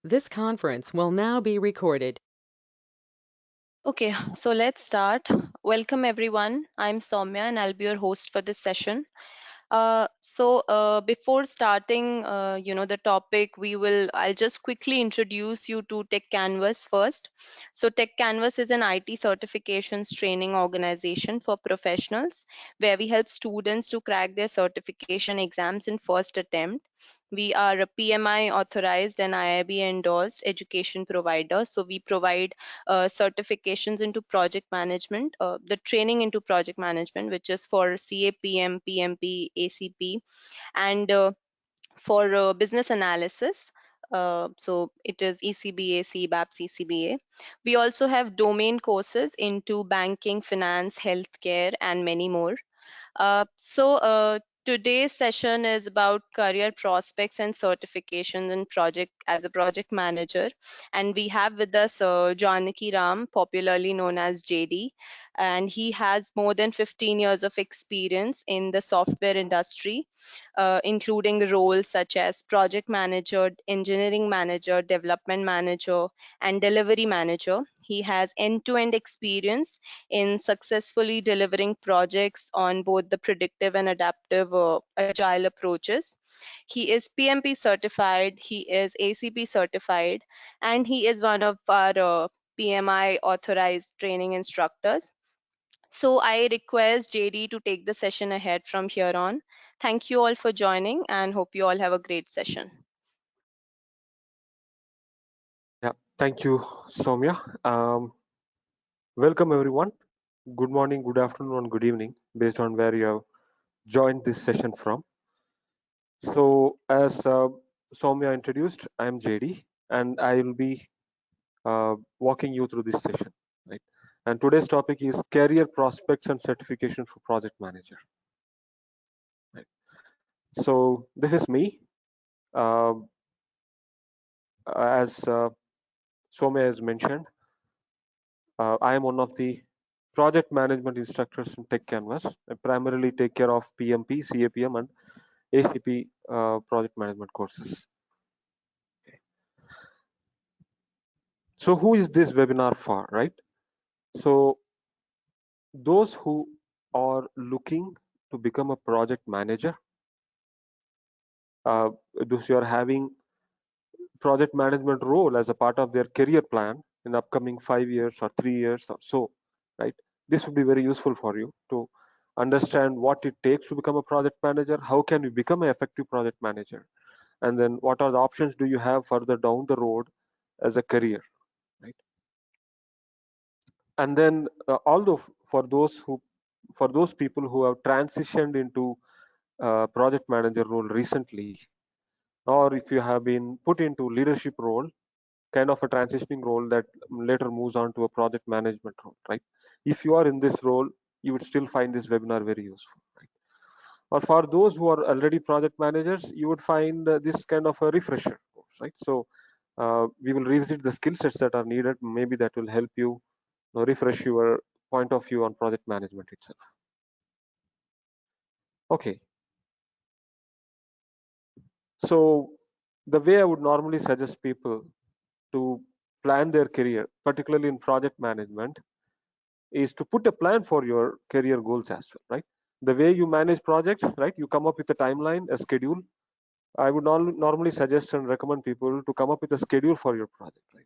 This conference will now be recorded. Okay, so let's start. Welcome everyone. I'm Soumya and I'll be your host for this session. Before starting, the topic, I'll just quickly introduce you to Techcanvass first. So Techcanvass is an IT certifications training organization for professionals where we help students to crack their certification exams in first attempt. We are a PMI authorized and IIB endorsed education provider. So we provide certifications into project management, the training into project management, which is for CAPM, PMP, ACP, and for business analysis. So it is ECBA, CBAP, CCBA. We also have domain courses into banking, finance, healthcare, and many more. Today's session is about career prospects and certifications in project as a project manager. And we have with us Janaki Ram, popularly known as JD. And he has more than 15 years of experience in the software industry, including roles such as project manager, engineering manager, development manager, and delivery manager. He has end-to-end experience in successfully delivering projects on both the predictive and adaptive agile approaches. He is PMP certified, he is ACP certified, and he is one of our PMI authorized training instructors. So I request JD to take the session ahead from here on. Thank you all for joining and hope you all have a great session. Yeah, thank you, Soumya. Welcome everyone. Good morning, good afternoon, and good evening, based on where you have joined this session from. So, as Soumya introduced, I am JD, and I will be walking you through this session. Right. And today's topic is career prospects and certification for project manager. Right. So, this is me. Uh, as Soumya has mentioned, I am one of the project management instructors in Techcanvass. I primarily take care of PMP, CAPM, and ACP project management courses. Okay. So, who is this webinar for, right? So, those who are looking to become a project manager, those who are having project management role as a part of their career plan in upcoming 5 years or 3 years or so, right? This would be very useful for you to understand what it takes to become a project manager, how can you become an effective project manager, and then what are the options do you have further down the road as a career, right? And then although for those people who have transitioned into project manager role recently, or if you have been put into leadership role, kind of a transitioning role that later moves on to a project management role, right? If you are in this role, you would still find this webinar very useful, right? Or for those who are already project managers, you would find this kind of a refresher course, right? So we will revisit the skill sets that are needed. Maybe that will help you, refresh your point of view on project management itself. Okay, so the way I would normally suggest people to plan their career, particularly in project management, is to put a plan for your career goals as well, right? The way you manage projects, right? You come up with a timeline, a schedule. I would normally suggest and recommend people to come up with a schedule for your project, right?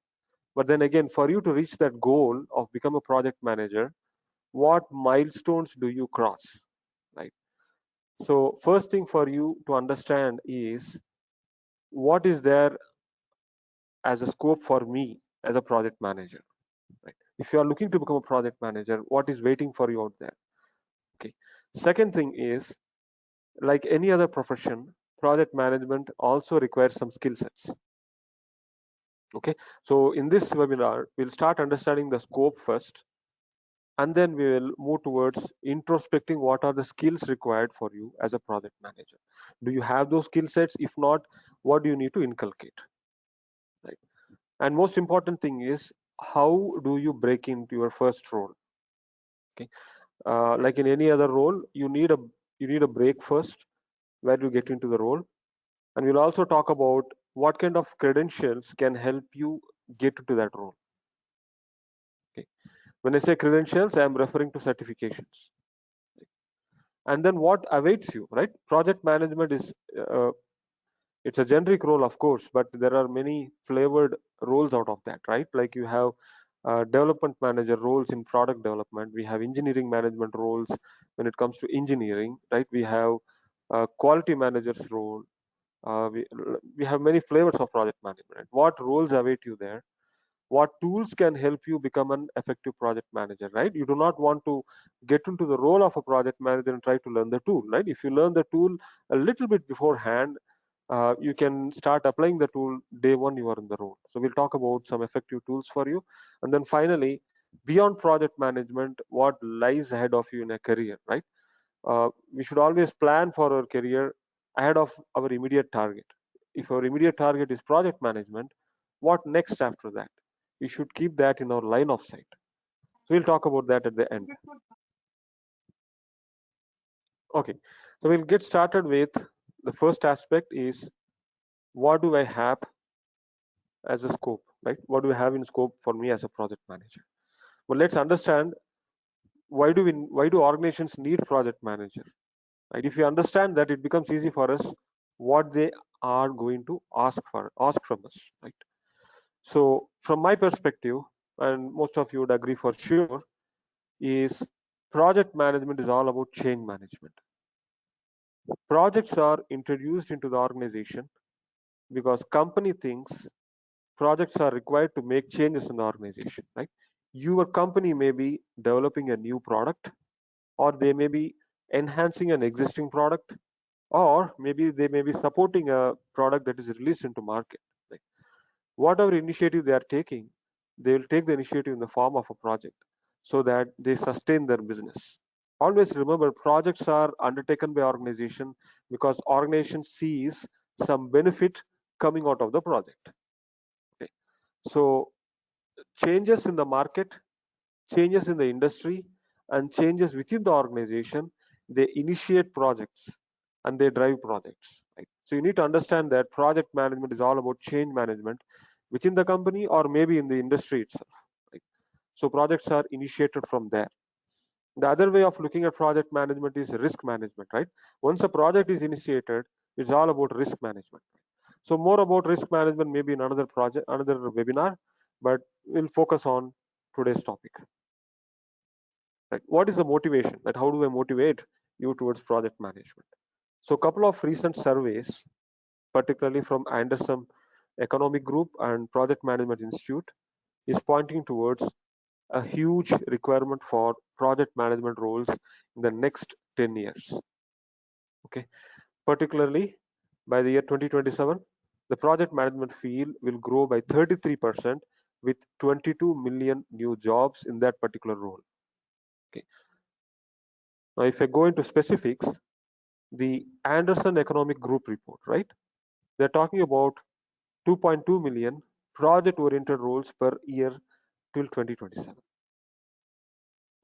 But then again, for you to reach that goal of become a project manager, what milestones do you cross, right? So first thing for you to understand is what is there as a scope for me as a project manager, right? If you are looking to become a project manager, what is waiting for you out there? Okay. Second thing is, like any other profession, project management also requires some skill sets. Okay, so in this webinar, we'll start understanding the scope first, and then we will move towards introspecting what are the skills required for you as a project manager. Do you have those skill sets? If not, what do you need to inculcate? Right. And most important thing is, how do you break into your first role? Okay, like in any other role, you need a break first where you get into the role. And we'll also talk about what kind of credentials can help you get to that role. Okay. When I say credentials, I am referring to certifications. And then what awaits you, right? Project management is uh, it's a generic role, of course, but there are many flavored roles out of that, right? Like you have development manager roles in product development. We have engineering management roles when it comes to engineering, right? We have quality managers role. We have many flavors of project management. What roles await you there? What tools can help you become an effective project manager, right? You do not want to get into the role of a project manager and try to learn the tool, right? If you learn the tool a little bit beforehand, you can start applying the tool day one you are in the role. So we'll talk about some effective tools for you. And then finally, beyond project management, what lies ahead of you in a career, right? We should always plan for our career ahead of our immediate target. If our immediate target is project management, what next after that? We should keep that in our line of sight. So we'll talk about that at the end. Okay, so we'll get started with the first aspect is what do I have as a scope, right? What do we have in scope for me as a project manager? Well, let's understand why do organizations need project manager, right? If you understand that, it becomes easy for us what they are going to ask from us, right? So from my perspective, and most of you would agree for sure, is project management is all about change management. Projects are introduced into the organization because company thinks projects are required to make changes in the organization, right? Your company may be developing a new product, or they may be enhancing an existing product, or maybe they may be supporting a product that is released into market, right? Whatever initiative they are taking, they will take the initiative in the form of a project so that they sustain their business. Always remember, projects are undertaken by organization because organization sees some benefit coming out of the project. Okay. So changes in the market, changes in the industry, and changes within the organization, they initiate projects and they drive projects, right? So you need to understand that project management is all about change management within the company or maybe in the industry itself, right? So projects are initiated from there. The other way of looking at project management is risk management, right? Once a project is initiated, it's all about risk management. So more about risk management maybe in another project, another webinar, but we'll focus on today's topic. Right? What is the motivation? That how do I motivate you towards project management? So a couple of recent surveys, particularly from Anderson Economic Group and Project Management Institute, is pointing towards a huge requirement for project management roles in the next 10 years. Okay, particularly by the year 2027, the project management field will grow by 33% with 22 million new jobs in that particular role. Okay. Now, if I go into specifics, the Anderson Economic Group report, right? They're talking about 2.2 million project-oriented roles per year till 2027.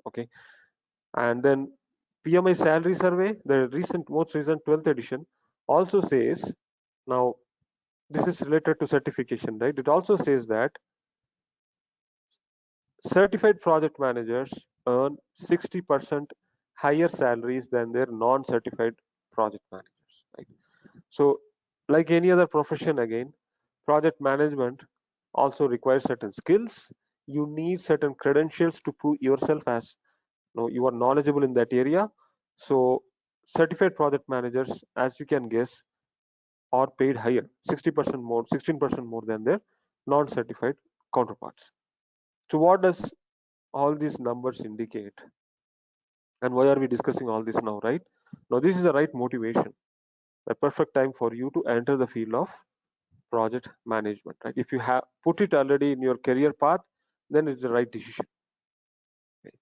Okay, and then PMI salary survey, the most recent 12th edition, also says, now this is related to certification, right? It also says that certified project managers earn 60% higher salaries than their non-certified project managers, right? So like any other profession, again, project management also requires certain skills. You need certain credentials to prove yourself as you are knowledgeable in that area. So certified project managers, as you can guess, are paid higher, 60% more, 16% more than their non-certified counterparts. So what does all these numbers indicate? And why are we discussing all this now, right? Now this is the right motivation, a perfect time for you to enter the field of project management, right? If you have put it already in your career path, then it's the right decision. Okay.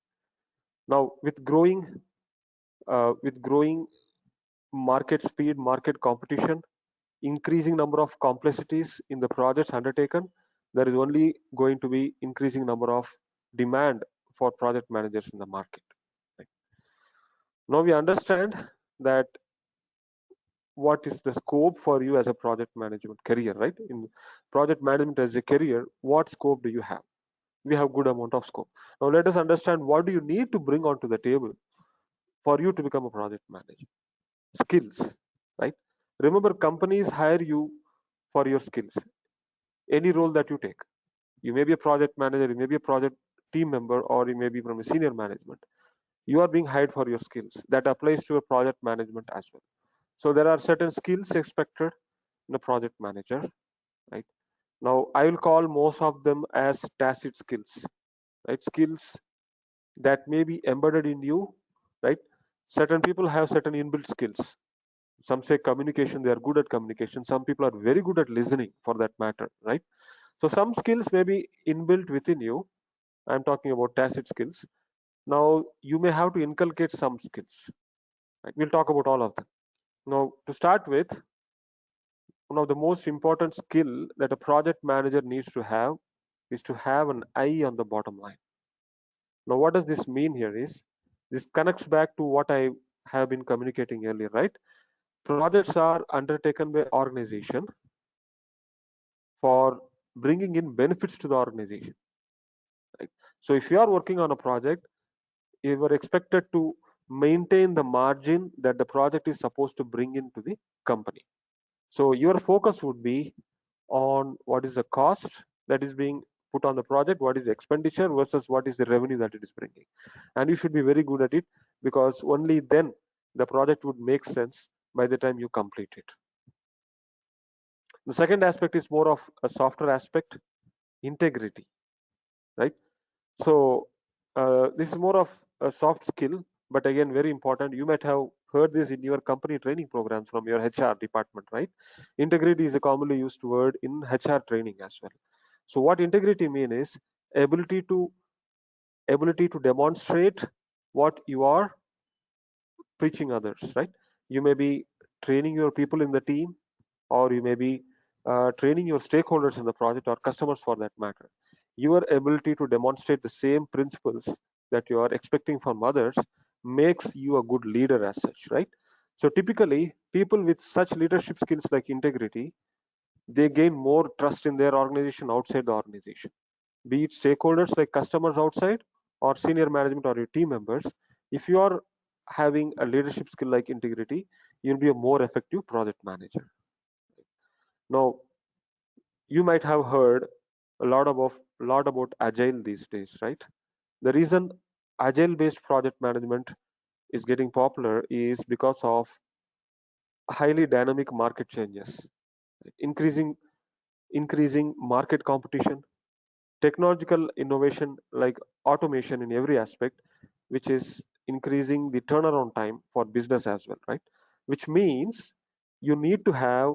Now with growing market speed, market competition, increasing number of complexities in the projects undertaken, there is only going to be increasing number of demand for project managers in the market, right? Now we understand that what is the scope for you as a project management career, right? In project management as a career, what scope do you have? We have good amount of scope. Now let us understand what do you need to bring onto the table for you to become a project manager. Skills, right? Remember, companies hire you for your skills. Any role that you take, you may be a project manager, you may be a project team member, or you may be from a senior management. You are being hired for your skills. That applies to a project management as well. So there are certain skills expected in a project manager, right? Now I will call most of them as tacit skills, right? Skills that may be embedded in you, right? Certain people have certain inbuilt skills. Some say communication, they are good at communication. Some people are very good at listening, for that matter, right? So some skills may be inbuilt within you. I'm talking about tacit skills. Now you may have to inculcate some skills, right? We'll talk about all of them. Now to start with, one of the most important skill that a project manager needs to have is to have an eye on the bottom line. Now what does this mean here is, this connects back to what I have been communicating earlier, right? Projects are undertaken by organization for bringing in benefits to the organization, right? So if you are working on a project, you are expected to maintain the margin that the project is supposed to bring into the company. So your focus would be on what is the cost that is being put on the project, what is the expenditure versus what is the revenue that it is bringing. And you should be very good at it, because only then the project would make sense by the time you complete it. The second aspect is more of a softer aspect, integrity, right? So this is more of a soft skill, but again very important. You might have heard this in your company training programs from your HR department, right? Integrity is a commonly used word in HR training as well. So what integrity mean is ability to demonstrate what you are preaching others, right? You may be training your people in the team, or you may be training your stakeholders in the project, or customers for that matter. Your ability to demonstrate the same principles that you are expecting from others makes you a good leader as such, right? So typically people with such leadership skills like integrity, they gain more trust in their organization outside the organization, be it stakeholders like customers outside, or senior management, or your team members. If you are having a leadership skill like integrity, you'll be a more effective project manager. Now you might have heard a lot about agile these days, right? The reason agile based project management is getting popular is because of highly dynamic market changes, increasing increasing market competition, technological innovation like automation in every aspect, which is increasing the turnaround time for business as well, right? Which means you need to have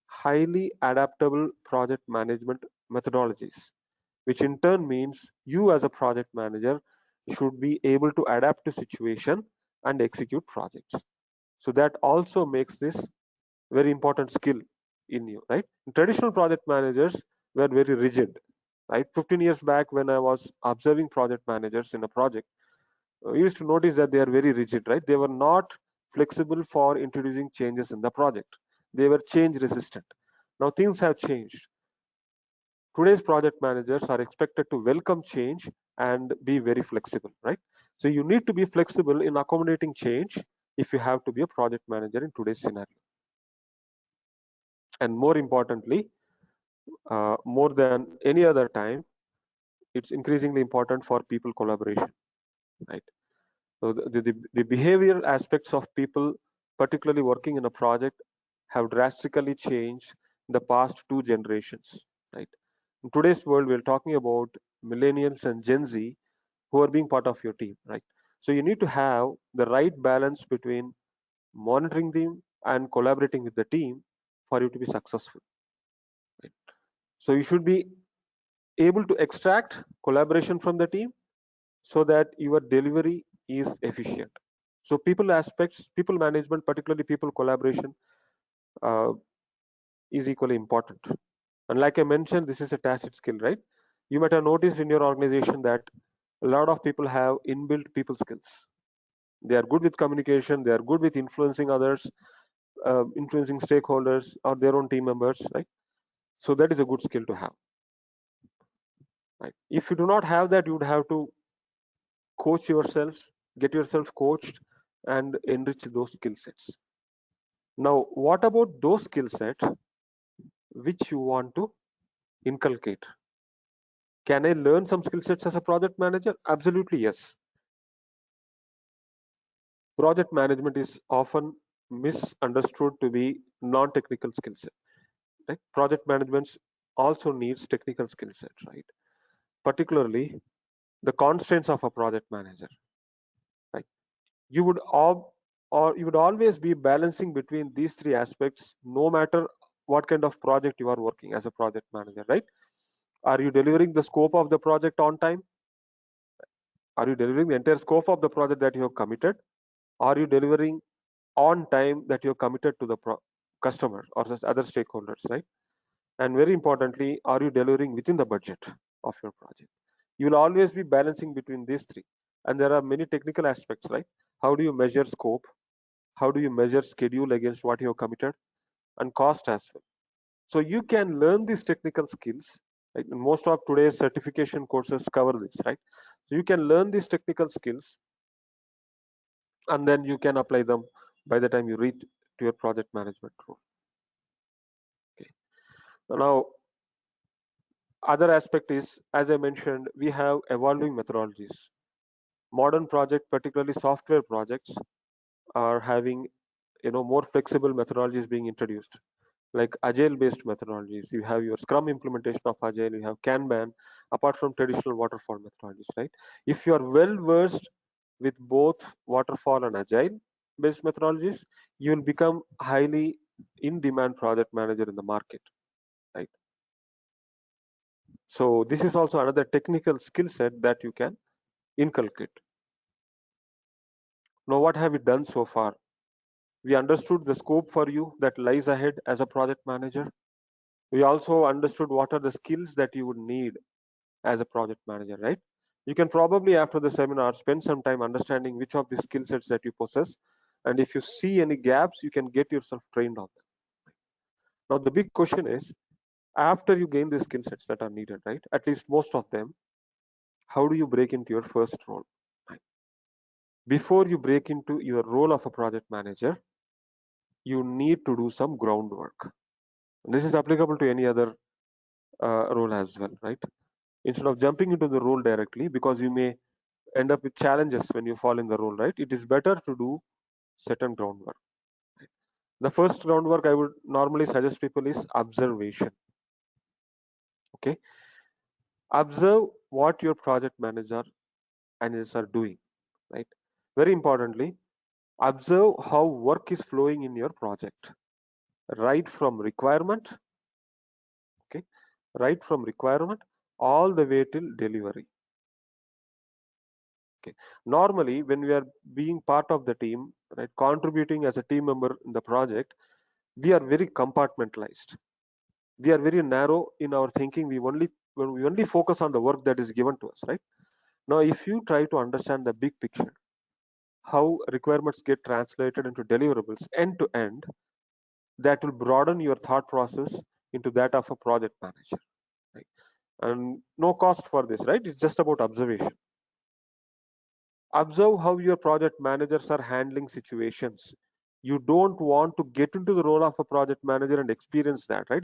highly adaptable project management methodologies, which in turn means you as a project manager should be able to adapt to situation and execute projects. So that also makes this very important skill in you, right? Traditional project managers were very rigid, right? 15 years back when I was observing project managers in a project, I used to notice that they are very rigid, right? They were not flexible for introducing changes in the project. They were change resistant. Now things have changed. Today's project managers are expected to welcome change and be very flexible, right? So you need to be flexible in accommodating change if you have to be a project manager in today's scenario. And more importantly, more than any other time, it's increasingly important for people collaboration, right? So the behavioral aspects of people, particularly working in a project, have drastically changed in the past two generations, right? In today's world, we're talking about millennials and Gen Z who are being part of your team, right? So you need to have the right balance between monitoring them and collaborating with the team for you to be successful, right? So you should be able to extract collaboration from the team so that your delivery is efficient. So people aspects, people management, particularly people collaboration, uh, is equally important. And like I mentioned, this is a tacit skill, right? You might have noticed in your organization that a lot of people have inbuilt people skills. They are good with communication, they are good with influencing others, influencing stakeholders or their own team members, right? So that is a good skill to have, right? If you do not have that, you would have to coach yourselves, get yourself coached, and enrich those skill sets. Now, what about those skill sets which you want to inculcate? Can I learn some skill sets as a project manager? Absolutely, yes. Project management is often misunderstood to be non-technical skill set. Right? Project management also needs technical skill sets, right? Particularly the constraints of a project manager. Right? You would or you would always be balancing between these three aspects, no matter what kind of project you are working as a project manager, right? Are you delivering the scope of the project on time? Are you delivering the entire scope of the project that you have committed? Are you delivering on time that you have committed to the customer or other stakeholders, right? And very importantly, are you delivering within the budget of your project? You will always be balancing between these three. And there are many technical aspects, right? How do you measure scope? How do you measure schedule against what you have committed? And cost as well. So you can learn these technical skills. Like most of today's certification courses cover this, right? So you can learn these technical skills and then you can apply them by the time you reach to your project management role. Okay. Now, other aspect is, as I mentioned, we have evolving methodologies. Modern project, particularly software projects, are having more flexible methodologies being introduced, like agile based methodologies. You have your scrum implementation of agile, you have kanban, apart from traditional waterfall methodologies, right? If you are well versed with both waterfall and agile based methodologies, you will become highly in demand project manager in the market, right? So this is also another technical skill set that you can inculcate. Now, what have we done so far? We understood the scope for you that lies ahead as a project manager. We also understood what are the skills that you would need as a project manager, right? You can probably, after the seminar, spend some time understanding which of the skill sets that you possess. And if you see any gaps, you can get yourself trained on them. Now, the big question is, after you gain the skill sets that are needed, right? At least most of them, how do you break into your first role? Right? Before you break into your role of a project manager, you need to do some groundwork. This is applicable to any other role as well, right? Instead of jumping into the role directly, because you may end up with challenges when you fall in the role, right? It is better to do certain groundwork. Right? The first groundwork I would normally suggest people is observation. Okay, observe what your project manager and are doing, right? Very importantly, observe how work is flowing in your project, right from requirement, okay, right from requirement all the way till delivery. Okay. Normally, when we are being part of the team, right, contributing as a team member in the project, we are very compartmentalized. We are very narrow in our thinking. We only focus on the work that is given to us, right? Now, if you try to understand the big picture, how requirements get translated into deliverables end to end, that will broaden your thought process into that of a project manager, right? And no cost for this, right? It's just about observation. Observe how your project managers are handling situations. You don't want to get into the role of a project manager and experience that, right?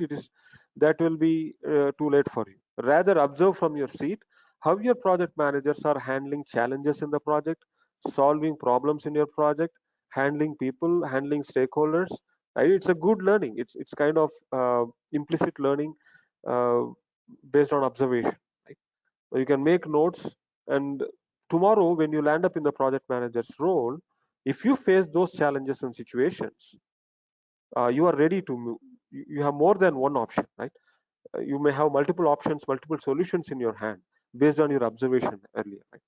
That will be too late for you. Rather, observe from your seat how your project managers are handling challenges in the project, solving problems in your project, handling people, handling stakeholders, right? It's a good learning. It's kind of implicit learning uh, based on observation, right? You can make notes, and tomorrow when you land up in the project manager's role, if you face those challenges and situations, you are ready to move. You have more than one option, right? You may have multiple options, multiple solutions in your hand based on your observation earlier, right?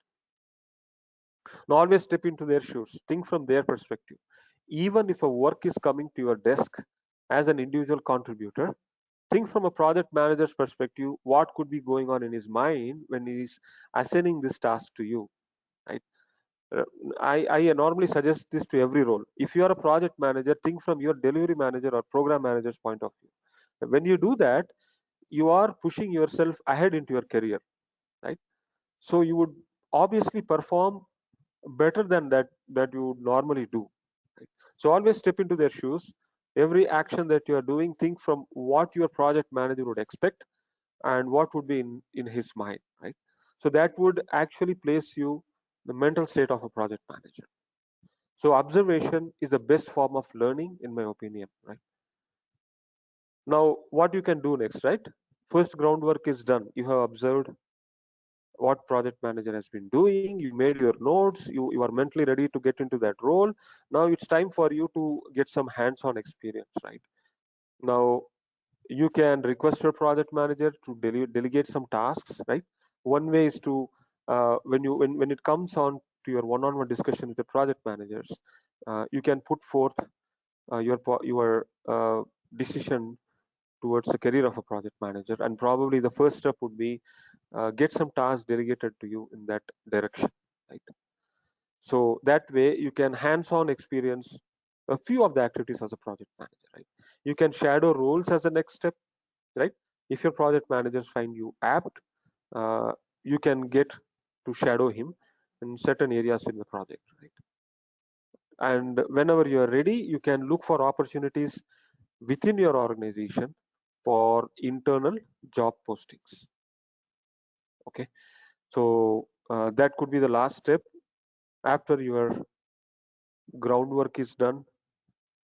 Now always step into their shoes, think from their perspective. Even if a work is coming to your desk as an individual contributor, think from a project manager's perspective what could be going on in his mind when he is assigning this task to you, right? Uh, I normally suggest this to every role. If you are a project manager, think from your delivery manager or program manager's point of view. When you do that, you are pushing yourself ahead into your career, right? So you would obviously perform better than that you would normally do, right? So always step into their shoes. Every action that you are doing, think from what your project manager would expect and what would be in his mind, right? So that would actually place you the mental state of a project manager. So observation is the best form of learning, in my opinion, right? Now, what you can do next, right? First groundwork is done. You have observed what project manager has been doing. You made your notes. You are mentally ready to get into that role. Now it's time for you to get some hands-on experience, right? Now you can request your project manager to delegate some tasks, right? One way is to when it comes on to your one-on-one discussion with the project managers, you can put forth your decision towards the career of a project manager, and probably the first step would be get some tasks delegated to you in that direction, right? So that way you can hands-on experience a few of the activities as a project manager, right? You can shadow roles as the next step, right? If your project managers find you apt, uh, you can get to shadow him in certain areas in the project, right? And whenever you are ready, you can look for opportunities within your organization for internal job postings. Okay, so that could be the last step after your groundwork is done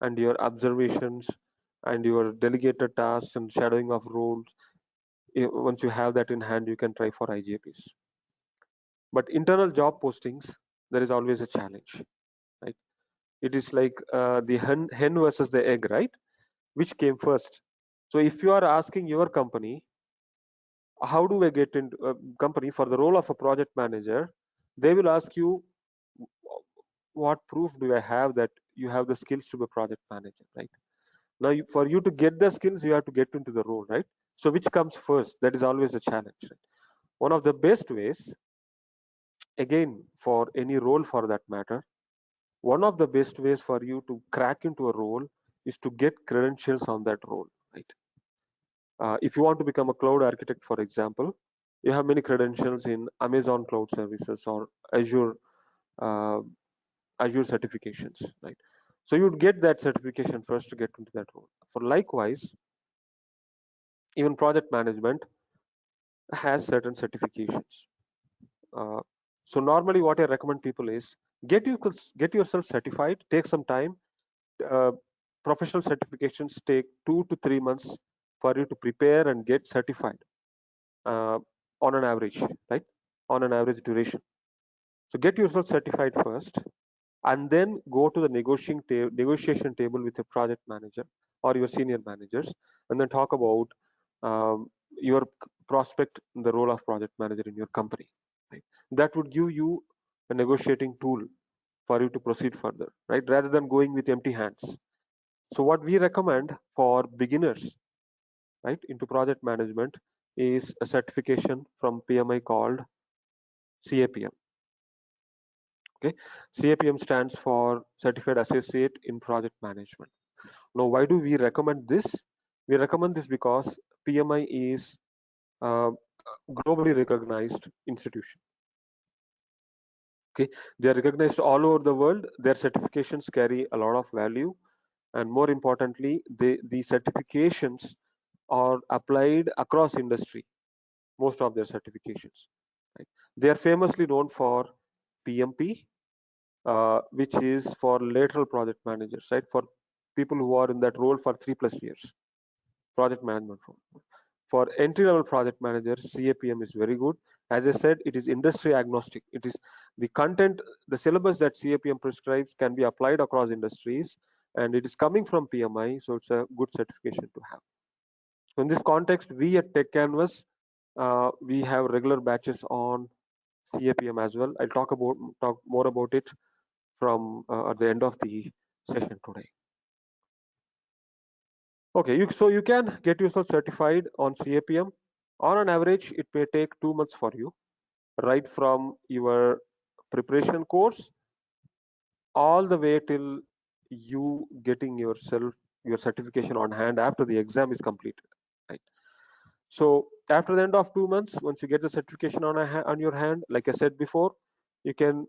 and your observations and your delegated tasks and shadowing of roles. Once you have that in hand, you can try for IJPs. But internal job postings, there is always a challenge, right? It is like the hen versus the egg, right? Which came first? So if you are asking your company, how do I get into a company for the role of a project manager, they will ask you, what proof do I have that you have the skills to be a project manager, right? Now, for you to get the skills, you have to get into the role, right? So which comes first? That is always a challenge, right? One of the best ways, again, for any role for that matter, one of the best ways for you to crack into a role is to get credentials on that role, right? If you want to become a cloud architect, for example, you have many credentials in Amazon Cloud Services or uh, Azure certifications, right? So you'd get that certification first to get into that role. For likewise, even project management has certain certifications. Uh, so normally, what I recommend people is get yourself certified. Take some time. Uh, Professional certifications take 2 to 3 months for you to prepare and get certified uh, on an average, right? On an average duration. So get yourself certified first, and then go to the negotiation table with your project manager or your senior managers, and then talk about your prospect in the role of project manager in your company, right? That would give you a negotiating tool for you to proceed further, right, rather than going with empty hands. So what we recommend for beginners, right, into project management is a certification from PMI called CAPM. Okay, CAPM stands for Certified Associate in Project Management. Now, why do we recommend this? We recommend this because PMI is a globally recognized institution. Okay, they are recognized all over the world. Their certifications carry a lot of value, and more importantly, the certifications are applied across industry. Most of their certifications, right? They are famously known for PMP, which is for lateral project managers, right? For people who are in that role for 3+ years, project management role. For entry level project managers, CAPM is very good. As I said, it is industry agnostic. It is the content, the syllabus that CAPM prescribes can be applied across industries, and it is coming from PMI, so it's a good certification to have. So in this context, we at Techcanvass, we have regular batches on CAPM as well. I'll talk more about it from at the end of the session today. Okay, so you can get yourself certified on CAPM. On an average, it may take 2 months for you, right from your preparation course all the way till you getting your certification on hand after the exam is completed, right? So after the end of 2 months, once you get the certification on your hand, like I said before, you can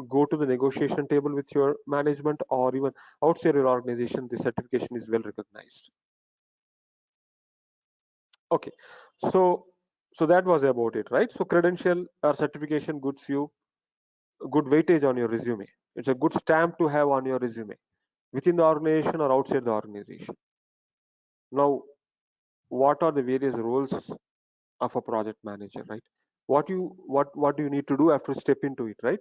go to the negotiation table with your management, or even outside your organization the certification is well recognized. Okay, so that was about it, right? So credential or certification gives you good weightage on your resume. It's a good stamp to have on your resume within the organization or outside the organization. Now, what are the various roles of a project manager, right? What do you need to do after step into it, right?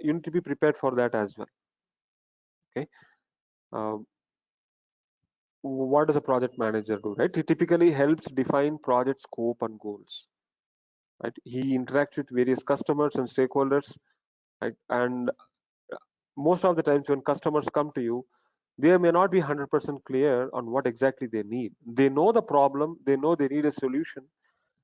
You need to be prepared for that as well. Okay. Um, what does a project manager do, right? He typically helps define project scope and goals, right? He interacts with various customers and stakeholders, right? And most of the times when customers come to you, they may not be 100% clear on what exactly they need. They know the problem, they know they need a solution.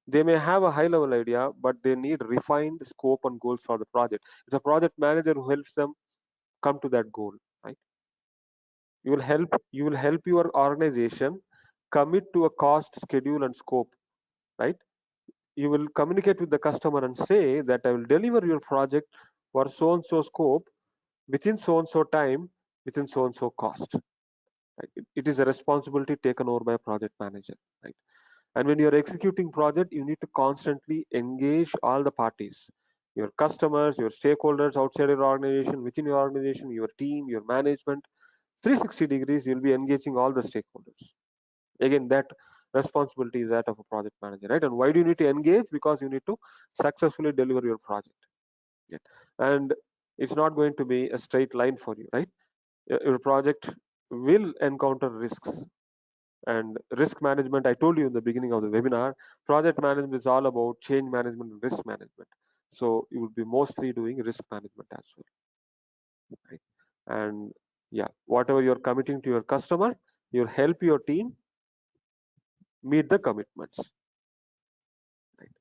They may have a high level idea, but they need refined scope and goals for the project. It's a project manager who helps them come to that goal, right? You will help your organization commit to a cost, schedule, and scope, right? You will communicate with the customer and say that I will deliver your project for so and so scope within so and so time, within so and so cost. Right? It is a responsibility taken over by a project manager, right? And when you're executing project, you need to constantly engage all the parties, your customers, your stakeholders outside your organization, within your organization, your team, your management. 360 degrees, you'll be engaging all the stakeholders. Again, that responsibility is that of a project manager, right? And why do you need to engage? Because you need to successfully deliver your project. Yeah. And it's not going to be a straight line for you, right? Your project will encounter risks, and risk management, I told you in the beginning of the webinar, project management is all about change management and risk management. So you will be mostly doing risk management as well, right? And yeah, whatever you're committing to your customer, you'll help your team meet the commitments, right?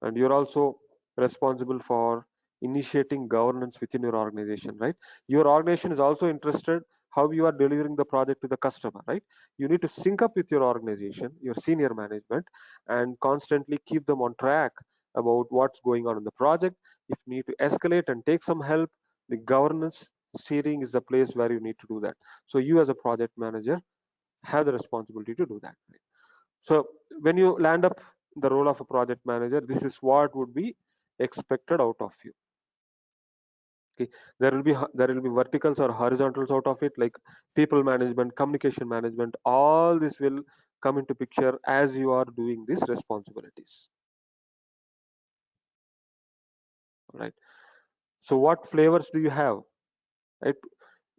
And you're also responsible for initiating governance within your organization, right? Your organization is also interested how you are delivering the project to the customer, right? You need to sync up with your organization, your senior management, and constantly keep them on track about what's going on in the project. If you need to escalate and take some help, the governance steering is the place where you need to do that. So you as a project manager have the responsibility to do that, right? So when you land up the role of a project manager, this is what would be expected out of you. Okay, there will be verticals or horizontals out of it, like people management, communication management. All this will come into picture as you are doing these responsibilities, right? So what flavors do you have, right?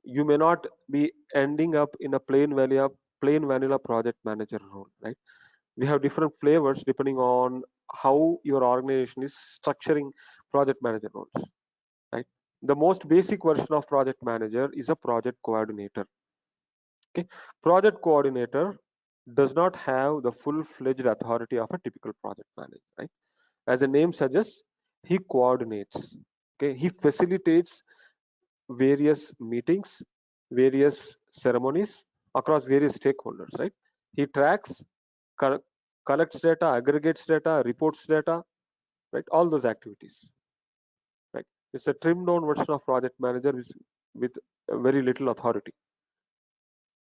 You may not be ending up in a plain vanilla project manager role, right? We have different flavors depending on how your organization is structuring project manager roles, right? The most basic version of project manager is a project coordinator. Okay, project coordinator does not have the full-fledged authority of a typical project manager, right? As the name suggests, he coordinates. Okay, he facilitates various meetings, various ceremonies across various stakeholders, right? He tracks, co- collects data, aggregates data, reports data, right? All those activities, right? It's a trimmed down version of project manager with very little authority.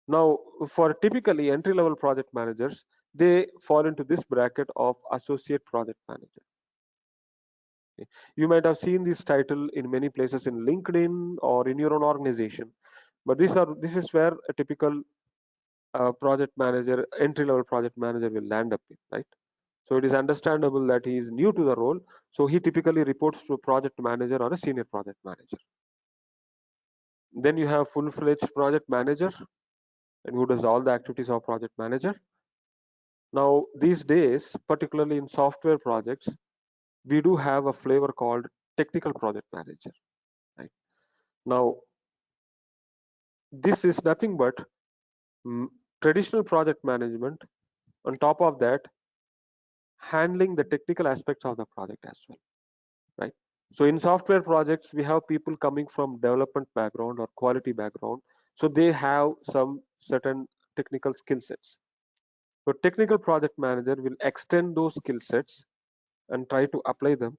Now, for typically entry level project managers, they fall into this bracket of associate project manager. Okay. You might have seen this title in many places in LinkedIn or in your own organization, but this is where a typical project manager, entry level project manager will land up in, right? So it is understandable that he is new to the role, so he typically reports to a project manager or a senior project manager. Then you have full-fledged project manager, and who does all the activities of project manager. Now these days, particularly in software projects, we do have a flavor called technical project manager, right? Now this is nothing but mm, traditional project management. On top of that, handling the technical aspects of the project as well, right? So in software projects, we have people coming from development background or quality background. So they have some certain technical skill sets. So technical project manager will extend those skill sets and try to apply them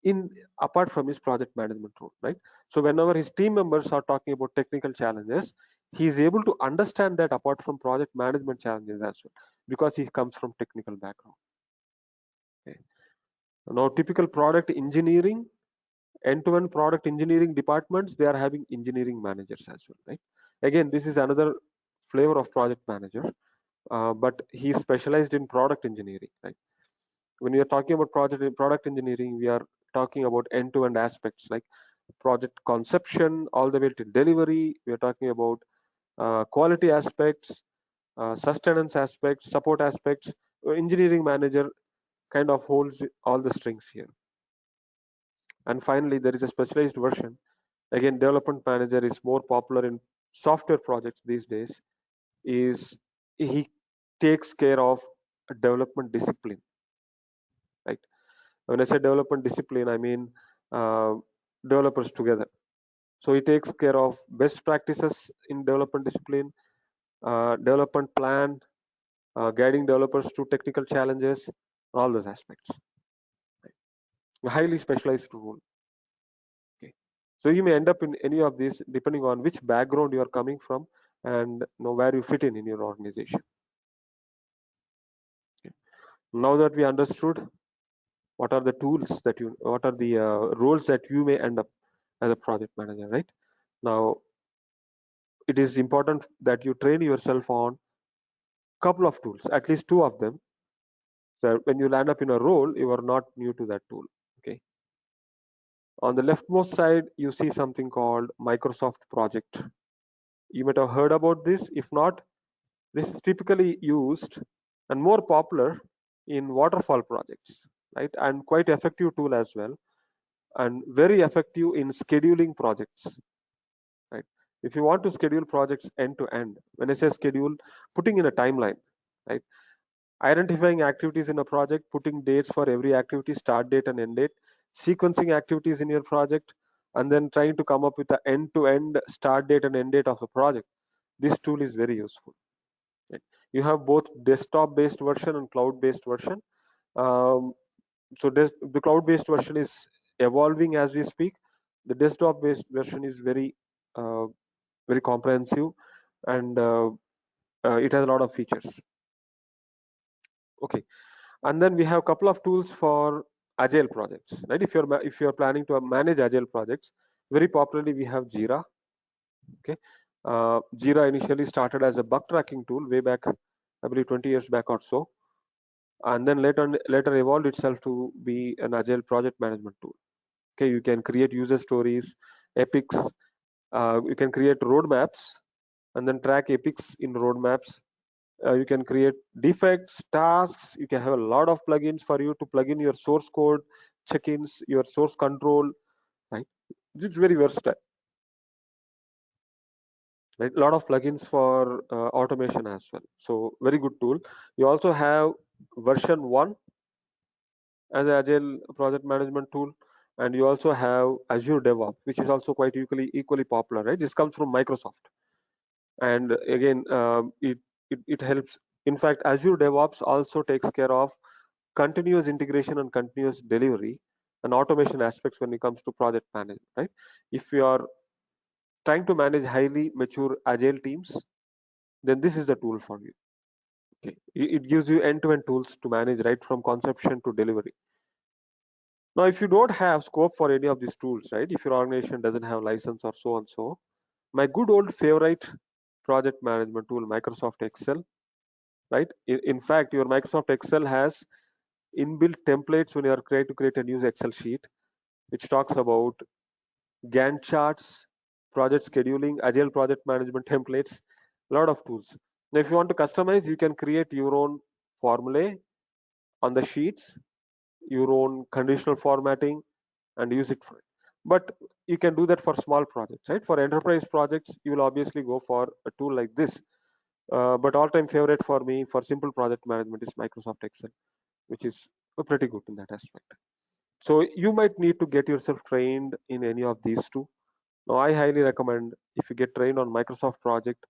in apart from his project management role, right? So whenever his team members are talking about technical challenges, he is able to understand that apart from project management challenges as well, because he comes from technical background. Okay. Now typical product engineering, end-to-end product engineering departments, they are having engineering managers as well, right? Again, this is another flavor of project manager, but he is specialized in product engineering, right? When we are talking about product engineering, we are talking about end-to-end aspects like project conception all the way to delivery. We are talking about quality aspects, sustenance aspects, support aspects. Engineering manager kind of holds all the strings here. And finally, there is a specialized version. Again, development manager is more popular in software projects these days. Is he takes care of development discipline, right? When I say development discipline, I mean uh, developers together. So he takes care of best practices in development discipline, development plan, guiding developers through technical challenges, all those aspects. A highly specialized role. Okay. So you may end up in any of these depending on which background you are coming from and where you fit in your organization. Okay. Now that we understood what are the tools that what are the roles that you may end up as a project manager, right? Now it is important that you train yourself on couple of tools, at least two of them. So when you land up in a role, you are not new to that tool. Okay. On the leftmost side, you see something called Microsoft Project. You might have heard about this. If not, this is typically used and more popular in waterfall projects, right? And quite effective tool as well, and very effective in scheduling projects, right? If you want to schedule projects end to end, when I say schedule, putting in a timeline, right? Identifying activities in a project, putting dates for every activity, start date and end date, sequencing activities in your project, and then trying to come up with the end-to-end start date and end date of a project. This tool is very useful. Right? You have both desktop-based version and cloud-based version. So the cloud-based version is evolving as we speak. The desktop-based version is uh, very comprehensive, and it has a lot of features. Okay. And then we have a couple of tools for agile projects, right? If you're planning to manage agile projects, very popularly we have Jira. Okay. Jira initially started as a bug tracking tool way back, I believe 20 years back or so, and then later evolved itself to be an agile project management tool. Okay, you can create user stories, epics, you can create roadmaps and then track epics in roadmaps. You can create defects, tasks. You can have a lot of plugins for you to plug in your source code, check-ins, your source control, right? It's very versatile, right? A lot of plugins for automation as well. So very good tool. You also have version 1 as an agile project management tool, and you also have Azure DevOps, which is also quite equally popular, right? This comes from Microsoft, and again, it helps. In fact, Azure DevOps also takes care of continuous integration and continuous delivery and automation aspects when it comes to project management, right? If you are trying to manage highly mature agile teams, then this is the tool for you. Okay. It gives you end-to-end tools to manage right from conception to delivery. Now, if you don't have scope for any of these tools, right? If your organization doesn't have license or so and so, my good old favorite project management tool, Microsoft Excel, right? In fact, your Microsoft Excel has inbuilt templates when you are trying to create a new Excel sheet, which talks about Gantt charts, project scheduling, agile project management templates, a lot of tools. Now, if you want to customize, you can create your own formulae on the sheets, your own conditional formatting, and use it for it. But you can do that for small projects, right? For enterprise projects, you will obviously go for a tool like this. But all-time favorite for me for simple project management is Microsoft Excel, which is pretty good in that aspect. So you might need to get yourself trained in any of these two. Now, I highly recommend if you get trained on Microsoft Project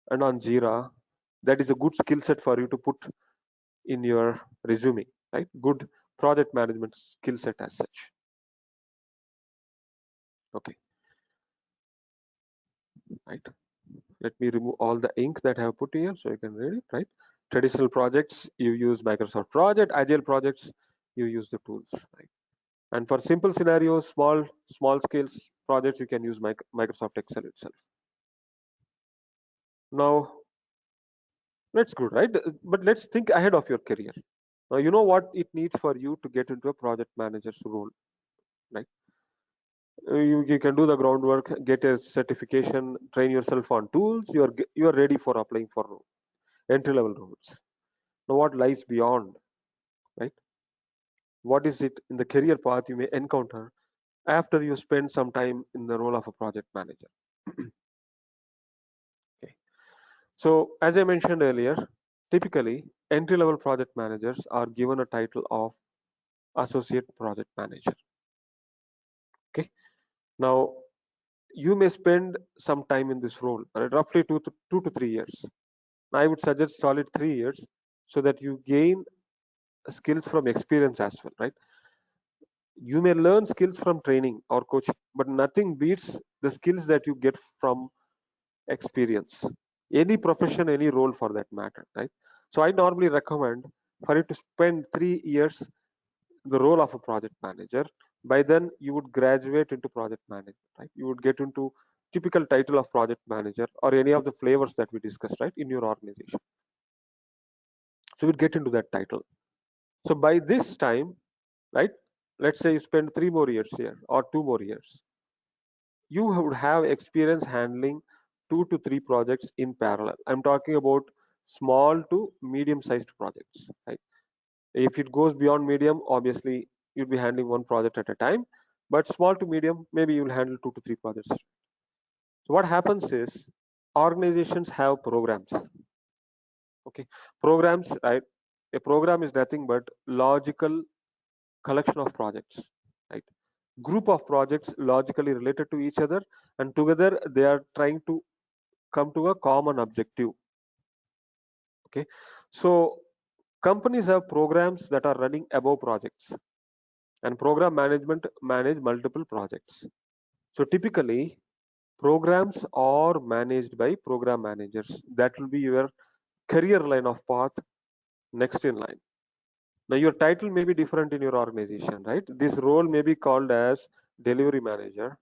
and on Jira, that is a good skill set for you to put in your resume, right? Good project management skill set as such. Okay, right. Let me remove all the ink that I have put here so you can read it, right? Traditional projects, you use Microsoft Project. Agile projects, you use the tools, right? And for simple scenarios, small scales projects, you can use Microsoft Excel itself. Now, that's good, right? But let's think ahead of your career. Now, you know what it needs for you to get into a project manager's role, right? You can do the groundwork, get a certification, train yourself on tools. You are ready for applying for entry level roles. Now, what lies beyond, right? What is it in the career path you may encounter after you spend some time in the role of a project manager? Okay. So, as I mentioned earlier, typically entry level project managers are given a title of associate project manager. Okay. Now, you may spend some time in this role, right, roughly 2 to 3 years. I would suggest solid 3 years so that you gain skills from experience as well, right? You may learn skills from training or coaching, but nothing beats the skills that you get from experience. Any profession, any role for that matter, right? So I normally recommend for you to spend 3 years the role of a project manager. By then you would graduate into project management, right? You would get into typical title of project manager or any of the flavors that we discussed, right, in your organization. So we'd get into that title. So by this time, right, let's say you spend 3 more years here or 2 more years, you would have experience handling 2 to 3 projects in parallel. I'm talking about small to medium sized projects, right? If it goes beyond medium, obviously you'll be handling one project at a time, but small to medium, maybe you'll handle 2 to 3 projects. So what happens is organizations have programs. Okay, programs, right? A program is nothing but logical collection of projects, right? Group of projects logically related to each other, and together they are trying to come to a common objective. Okay, so companies have programs that are running above projects, and program management manage multiple projects. So typically, programs are managed by program managers. That will be your career line of path next in line. Now, your title may be different in your organization, right? This role may be called as delivery manager,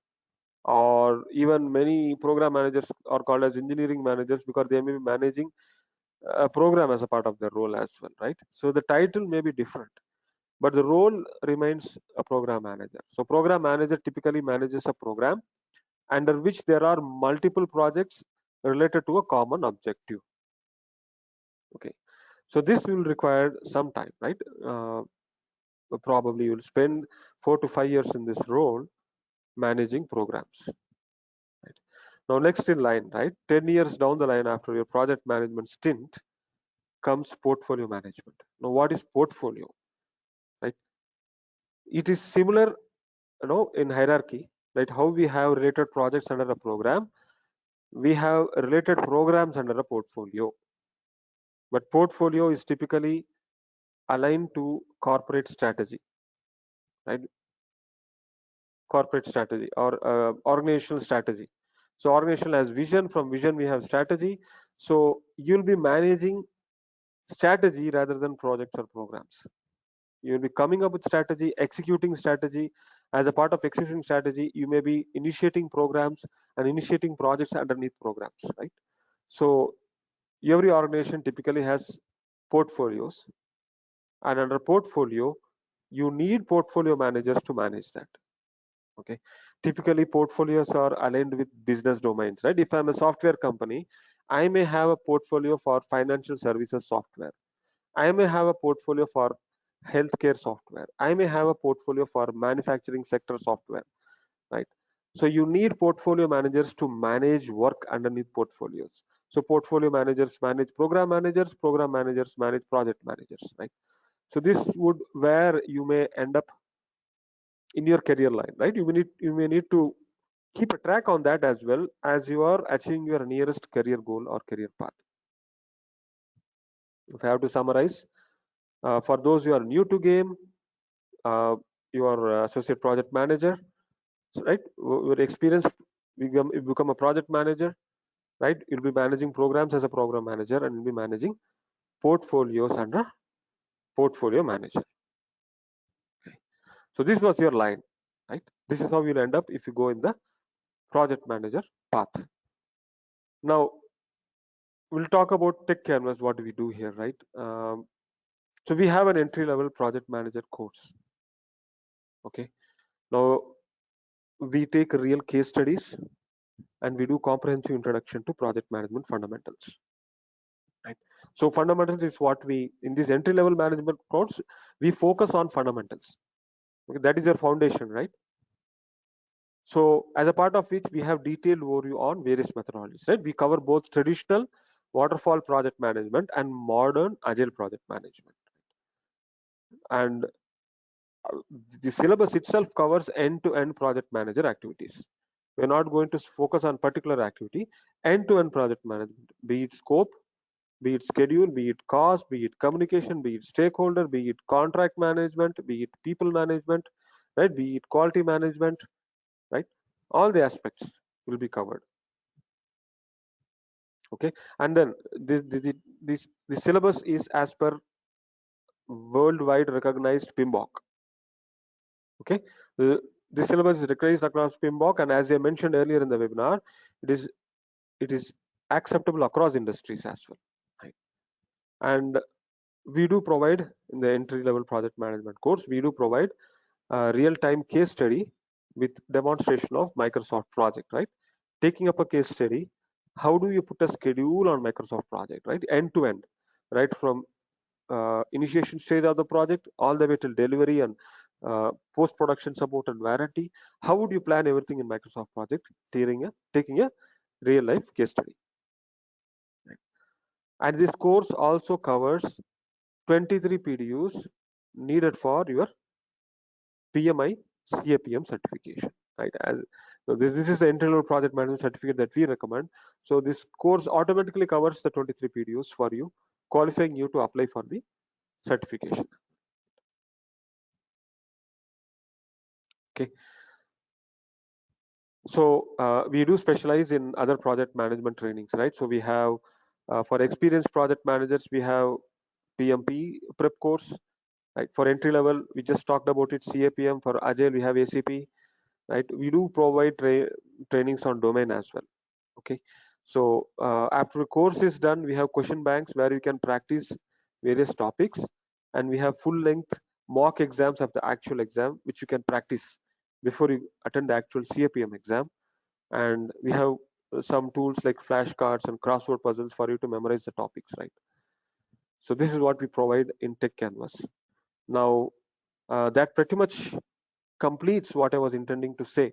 or even many program managers are called as engineering managers because they may be managing a program as a part of their role as well, right? So the title may be different, but the role remains a program manager. So program manager typically manages a program under which there are multiple projects related to a common objective. Okay, so this will require some time, right? Probably you'll spend 4 to 5 years in this role managing programs. Right? Now, next in line, right? 10 years down the line after your project management stint comes portfolio management. Now, what is portfolio? Right? It is similar, in hierarchy, right? How we have related projects under a program, we have related programs under a portfolio. But portfolio is typically aligned to corporate strategy, right? Corporate strategy or organizational strategy. So organization has vision, from vision we have strategy. So you'll be managing strategy rather than projects or programs. You'll be coming up with strategy, executing strategy. As a part of executing strategy, you may be initiating programs and initiating projects underneath programs, right? So every organization typically has portfolios, and under portfolio, you need portfolio managers to manage that. Okay, typically portfolios are aligned with business domains, right? If I'm a software company, I may have a portfolio for financial services software, I may have a portfolio for healthcare software, I may have a portfolio for manufacturing sector software, right? So you need portfolio managers to manage work underneath portfolios. So portfolio managers manage program managers manage project managers, right? So this would where you may end up in your career line, right? You may need to keep a track on that as well as you are achieving your nearest career goal or career path. If I have to summarize, for those who are new to game, uh, you are associate project manager, so, right? Your experience, you become a project manager, right? You'll be managing programs as a program manager, and you'll be managing portfolios under portfolio manager. So this was your line, right? This is how you'll end up if you go in the project manager path. Now we'll talk about Techcanvass. What do we do here, right? So we have an entry level project manager course. Okay. Now we take real case studies and we do comprehensive introduction to project management fundamentals. Right. So fundamentals is what we in this entry level management course we focus on fundamentals. Okay, that is your foundation, right? So as a part of which we have detailed overview on various methodologies, right? We cover both traditional waterfall project management and modern agile project management. And the syllabus itself covers end-to-end project manager activities. We're not going to focus on particular activity. End-to-end project management, be it scope, be it schedule, be it cost, be it communication, be it stakeholder, be it contract management, be it people management, right? Be it quality management, right? All the aspects will be covered. Okay, and then the syllabus is as per worldwide recognized PMBOK. Okay, the syllabus is recognized across PMBOK, and as I mentioned earlier in the webinar, it is acceptable across industries as well. Right? And we do provide in the entry level project management course, we do provide a real time case study with demonstration of Microsoft project, right? Taking up a case study, how do you put a schedule on Microsoft project, right? End to end, right? From initiation stage of the project all the way till delivery and post production support and warranty. How would you plan everything in Microsoft project? Taking a real life case study. Right? And this course also covers 23 PDUs needed for your PMI CAPM certification. Right? So this is the internal project management certificate that we recommend. So this course automatically covers the 23 PDUs for you, qualifying you to apply for the certification. Okay. So we do specialize in other project management trainings, right? So we have for experienced project managers, we have PMP prep course, right? For entry level, we just talked about it, CAPM. For Agile, we have ACP, right? We do provide trainings on domain as well. Okay. So after the course is done, we have question banks where you can practice various topics, and we have full length mock exams of the actual exam, which you can practice before you attend the actual CAPM exam. And we have some tools like flashcards and crossword puzzles for you to memorize the topics, right? So this is what we provide in Techcanvass. Now that pretty much completes what I was intending to say,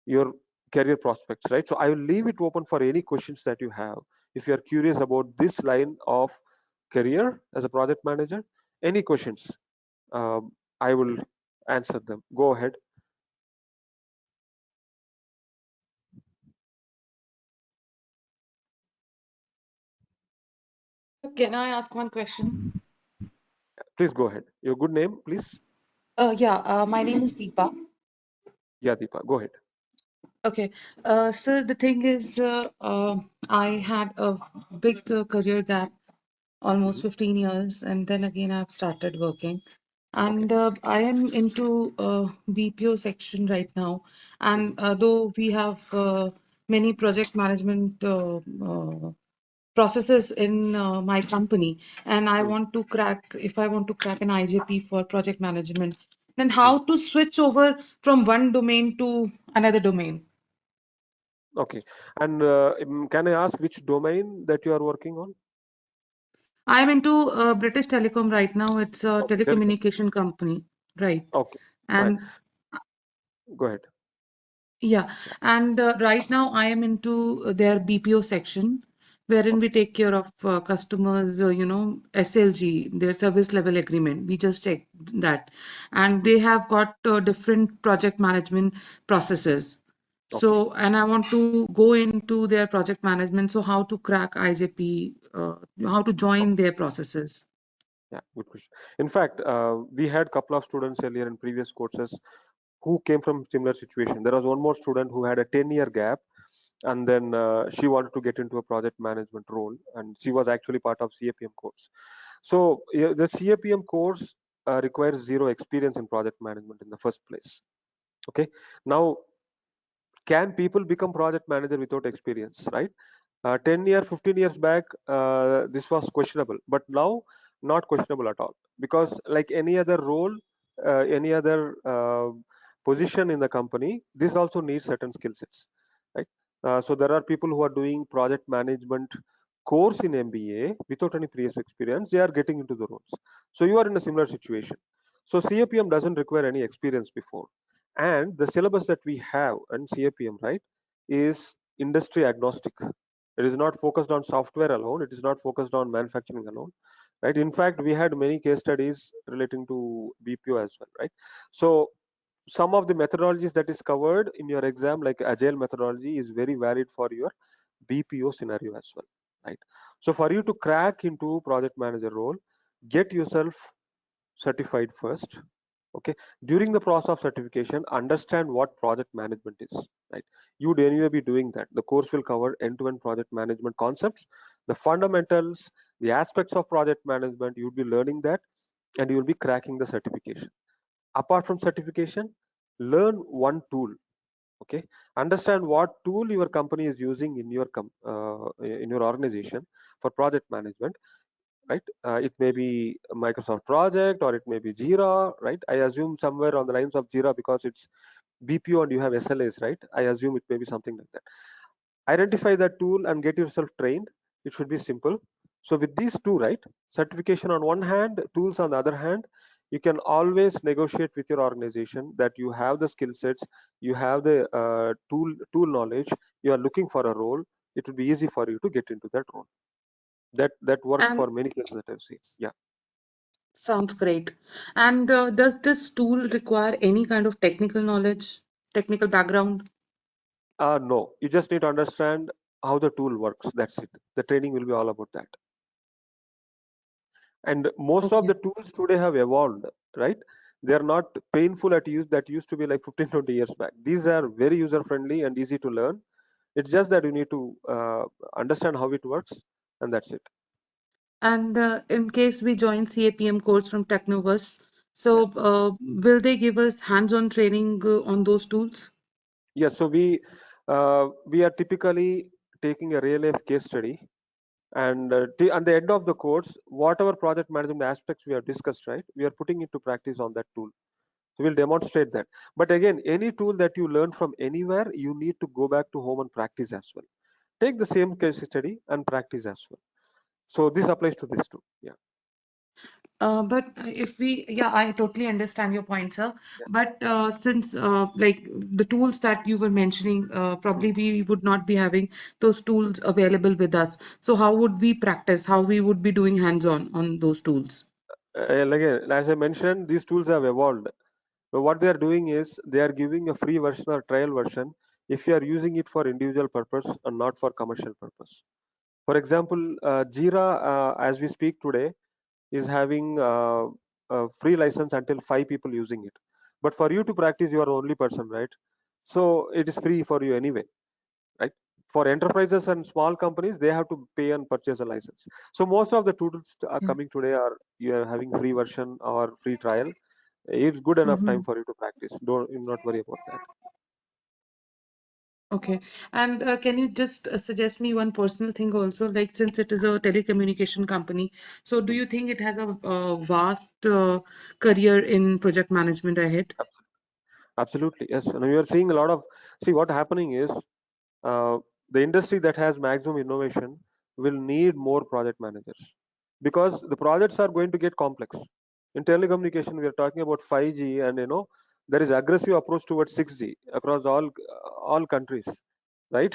your career prospects, right? So I will leave it open for any questions that you have. If you are curious about this line of career as a project manager, any questions, I will answer them. Go ahead. Can I ask one question? Please go ahead. Your good name, please. Yeah, my name is Deepa. Yeah, Deepa, go ahead. Okay, so the thing is, I had a big career gap, almost 15 years, and then again I've started working. Okay. And I am into BPO section right now. And though we have many project management processes in my company, and I Mm, want to crack, if I want to crack an IJP for project management, then mm. how to switch over from one domain to another domain? Okay. And can I ask which domain that you are working on? I am into British Telecom right now. It's a Okay, telecom. telecommunication company, right? Okay, fine. And Go ahead. yeah, Yeah. and right now I am into their BPO section. wherein we Okay. take care of customers, SLG, their service level agreement. We just check that. And Mhm. they have got different project management processes. Okay. So, and I want to go into their project management. So, how to crack IJP, how to join Okay. their processes. Yeah, good question. In fact, we had couple of students earlier in previous courses who came from similar situation. There was one more student who had a 10-year gap, and then she wanted to get into a project management role, and she was actually part of CAPM course. So yeah, the CAPM course requires zero experience in project management in the first place. Okay. Now, can people become project manager without experience, right? 10 year 15 years back, this was questionable, but now not questionable at all, because like any other role, any other position in the company, this also needs certain skill sets, right? So there are people who are doing project management course in MBA without any previous experience, they are getting into the roles. So you are in a similar situation. So CAPM doesn't require any experience before, and the syllabus that we have in CAPM, right, is industry agnostic. It is not focused on software alone. It is not focused on manufacturing alone, right? In fact, we had many case studies relating to BPO as well, right? So some of the methodologies that is covered in your exam, like agile methodology, is very valid for your BPO scenario as well, right? So for you to crack into project manager role, get yourself certified first. Okay. During the process of certification, understand what project management is, right? You would anyway be doing that. The course will cover end-to-end project management concepts, the fundamentals, the aspects of project management. You'll be learning that, and you'll be cracking the certification. Apart from certification, learn one tool. Okay. Understand what tool your company is using in your in your organization for project management, right? It may be a Microsoft project, or it may be Jira, right? I assume somewhere on the lines of Jira, because it's BPO and you have SLAs, right? I assume it may be something like that. Identify that tool and get yourself trained. It should be simple. So with these two, right, certification on one hand, tools on the other hand, you can always negotiate with your organization that you have the skill sets, you have the tool knowledge, you are looking for a role. It would be easy for you to get into that role. That worked And for many cases that I've seen. Yeah. sounds great. And does this tool require any kind of technical knowledge, technical background? No, you just need to understand how the tool works. That's it. The training will be all about that. And most of Okay. the tools today have evolved, right? They are not painful at use that used to be like 15, 20 years back. These are very user friendly and easy to learn. It's just that you need to understand how it works, and that's it. And in case we join CAPM course from Technovus, Yeah. so will they give us hands-on training on those tools? Yeah. So we are typically taking a real life case study, and at the end of the course, whatever project management aspects we have discussed, right, we are putting into practice on that tool. So we'll demonstrate that. But again, any tool that you learn from anywhere, you need to go back to home and practice as well. Take the same case study and practice as well. So this applies to this too. Yeah. But if we, yeah, I totally understand your point, sir. Yeah. But since like the tools that you were mentioning, Mhm. probably we would not be having those tools available with us. So how would we practice? How we would be doing hands-on on those tools? Again, as I mentioned, these tools have evolved. So what they are doing is they are giving a free version or trial version if you are using it for individual purpose and not for commercial purpose. For example, Jira, as we speak today, is having a free license until 5 people using it. But for you to practice, you are the only person, right? So it is free for you anyway, right? For enterprises and small companies, they have to pay and purchase a license. So most of the tools are coming today are you are having free version or free trial. It's good enough time Mm-hmm. for you to practice. Don't you not worry about that. Okay. And can you just suggest me one personal thing also? Like, since it is a telecommunication company, so do Mhm. you think it has a vast career in project management ahead? Absolutely, yes. And we are seeing a lot of see what happening is uh, the industry that has maximum innovation will need more project managers because the projects are going to get complex. In telecommunication, we are talking about 5G, and there is aggressive approach towards 6G across all countries, right?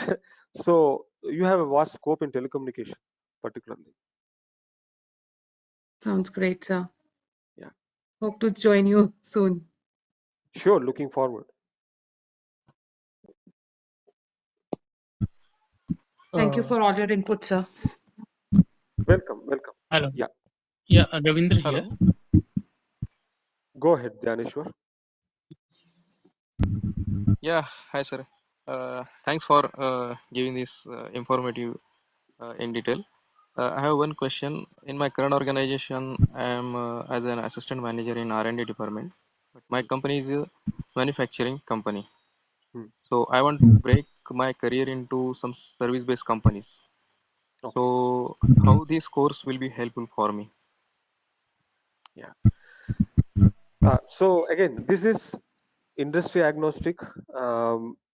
So you have a vast scope in telecommunication, particularly. Sounds great, sir. Yeah, Hope to join you soon. sure. Looking forward. Thank you Uh, for all your input, sir. Welcome, welcome. Hello. Yeah, Yeah, Ravindra here. Hello. go ahead, Dhaneshwar. Yeah, hi sir. Thanks for giving this informative in detail. I have one question. In my current organization, I am as an assistant manager in R&D department. But my company is a manufacturing company. Hmm. So I want to break my career into some service-based companies. Okay. So how this course will be helpful for me? Yeah. So again, this is industry agnostic.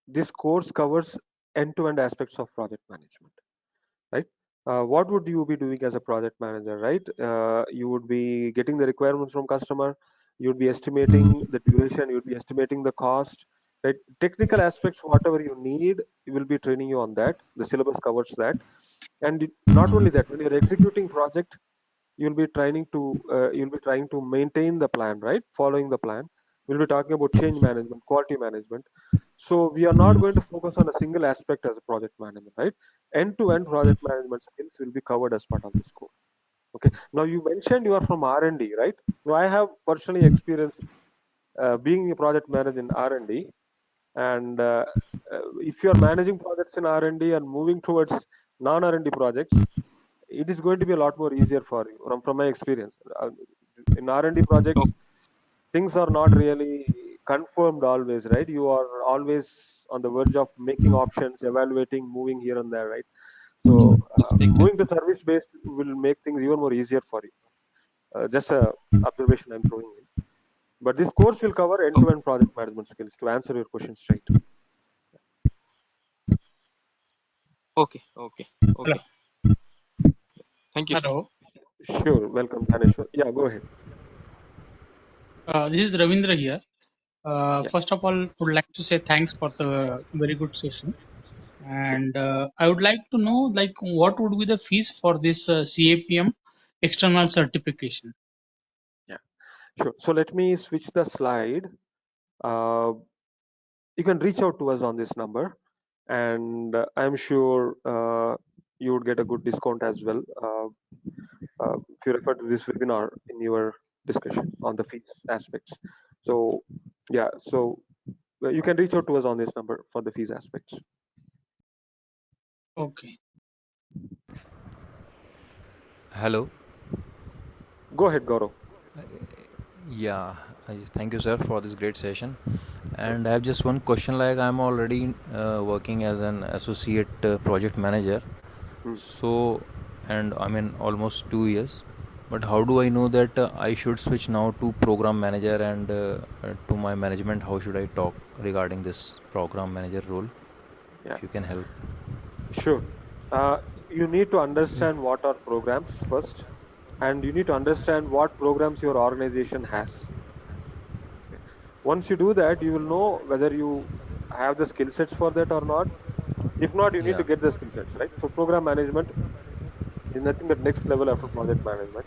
This course covers end-to-end aspects of project management, right? What would you be doing as a project manager, right? You would be getting the requirements from customer. You'd be estimating the duration. You'd be estimating the cost, right? Technical aspects, whatever you need, we will be training you on that. The syllabus covers that, and not only that, when you're executing project, you'll be trying to maintain the plan, right? Following the plan. We'll be talking about change management, quality management. So we are not going to focus on a single aspect as a project management, right? End-to-end project management skills will be covered as part of this course. Okay. Now you mentioned you are from R&D, right? Now I have personally experienced being a project manager in R&D, and if you are managing projects in R&D and moving towards non-R&D projects, it is going to be a lot more easier for you from my experience. In R&D projects, Okay, things are not really confirmed always, right? You are always on the verge of making options, evaluating, moving here and there, right? So yes, moving exactly. to service based will make things even more easier for you. Just a observation I'm throwing in. But this course will cover Oh, end-to-end project management skills to answer your question straight. okay, okay, Hello. okay. Thank you, sir. Hello. Sure, welcome, Dhaneshwar. Yeah, go ahead. This is Ravindra here. Yeah, First of all, would like to say thanks for the very good session. sure. And I would like to know, like, what would be the fees for this CAPM external certification? Yeah, sure. So let me switch the slide. Uh, you can reach out to us on this number, and I'm sure you would get a good discount as well if you refer to this webinar in your discussion on the fees aspects. So, yeah, so you can reach out to us on this number for the fees aspects. Okay. Hello. Go ahead, Gaurav. Yeah, thank you, sir, for this great session. And I Welcome. have just one question. Like, I'm already working as an associate project manager. Hmm. So, and I'm in almost 2 years. But how do I know that I should switch now to program manager and to my management? How should I talk regarding this program manager role? Yeah, If you can help. sure. You need to understand what are programs first, and you need to understand what programs your organization has. Okay. Once you do that, you will know whether you have the skill sets for that or not. If not, you need to Yeah. get the skill sets, right? So program management is nothing but next level after project management.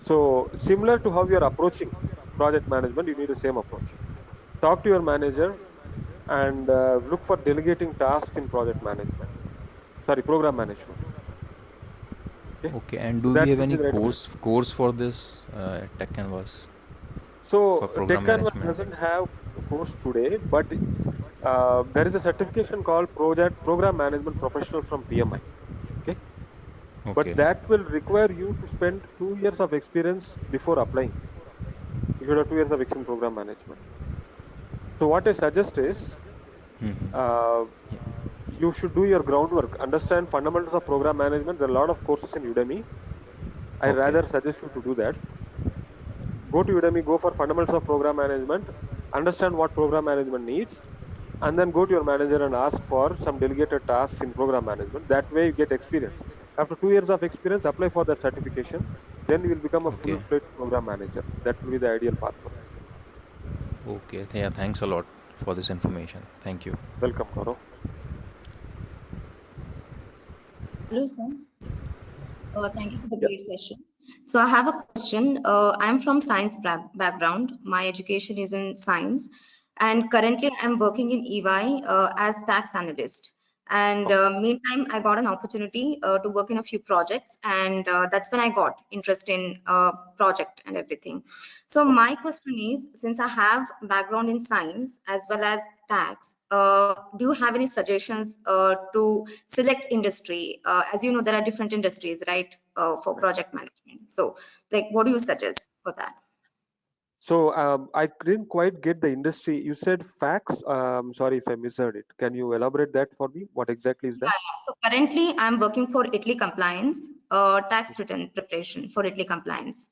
So similar to how you are approaching project management, you need the same approach. Talk to your manager and look for delegating tasks in project management. Sorry, program management. Okay, Okay. And so do we that have should be any the right approach. course for this Tech Canvas for So program Techcanvass management? doesn't have a course today, but there is a certification called Project Program Management Professional from PMI. Okay, but Okay. that will require you to spend 2 years of experience before applying. You should have 2 years of experience in program management. So what I suggest is Mm-hmm. uh, you should do your groundwork, understand fundamentals of program management. There are a lot of courses in Udemy. I Okay. rather suggest you to do that. Go to Udemy, go for fundamentals of program management, understand what program management needs, and then go to your manager and ask for some delegated tasks in program management. That way you get experience. After 2 years of experience, apply for that certification. Then you will become a Okay. full-fledged program manager. That will be the ideal path for you. Okay. Yeah, thanks a lot for this information. Thank you. Welcome, Gaurav. Hello, sir. Thank you for the Yeah. great session. So I have a question. I'm from science background. My education is in science, and currently I'm working in EY as tax analyst. And Okay. meantime, I got an opportunity to work in a few projects, and that's when I got interest in project and everything. So Okay. my question is, since I have background in science as well as tax, do you have any suggestions to select industry? As you know, there are different industries, right, for Right. project management. So, like, what do you suggest for that? So I didn't quite get the industry. You said fax. Sorry if I misheard it. Can you elaborate that for me? What exactly is that? Yeah. So currently, I'm working for Italy compliance, tax return preparation for Italy compliance.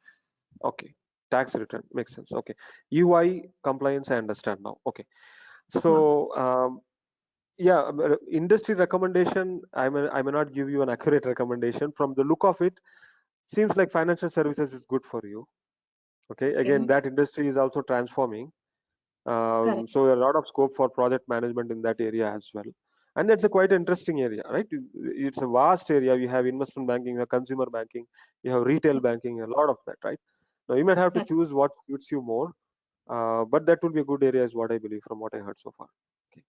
Okay. Tax return makes sense. Okay. UI compliance, I understand now. Okay. Yeah. So yeah, industry recommendation. I may not give you an accurate recommendation. From the look of it, seems like financial services is good for you. Okay. Again, Okay. that industry is also transforming. Correct. So a lot of scope for project management in that area as well. And that's a quite interesting area, right? It's a vast area. You have investment banking, you have consumer banking, you have retail banking, a lot of that, right? Now you might have to Correct. choose what suits you more, but that will be a good area, is what I believe from what I heard so far. Okay.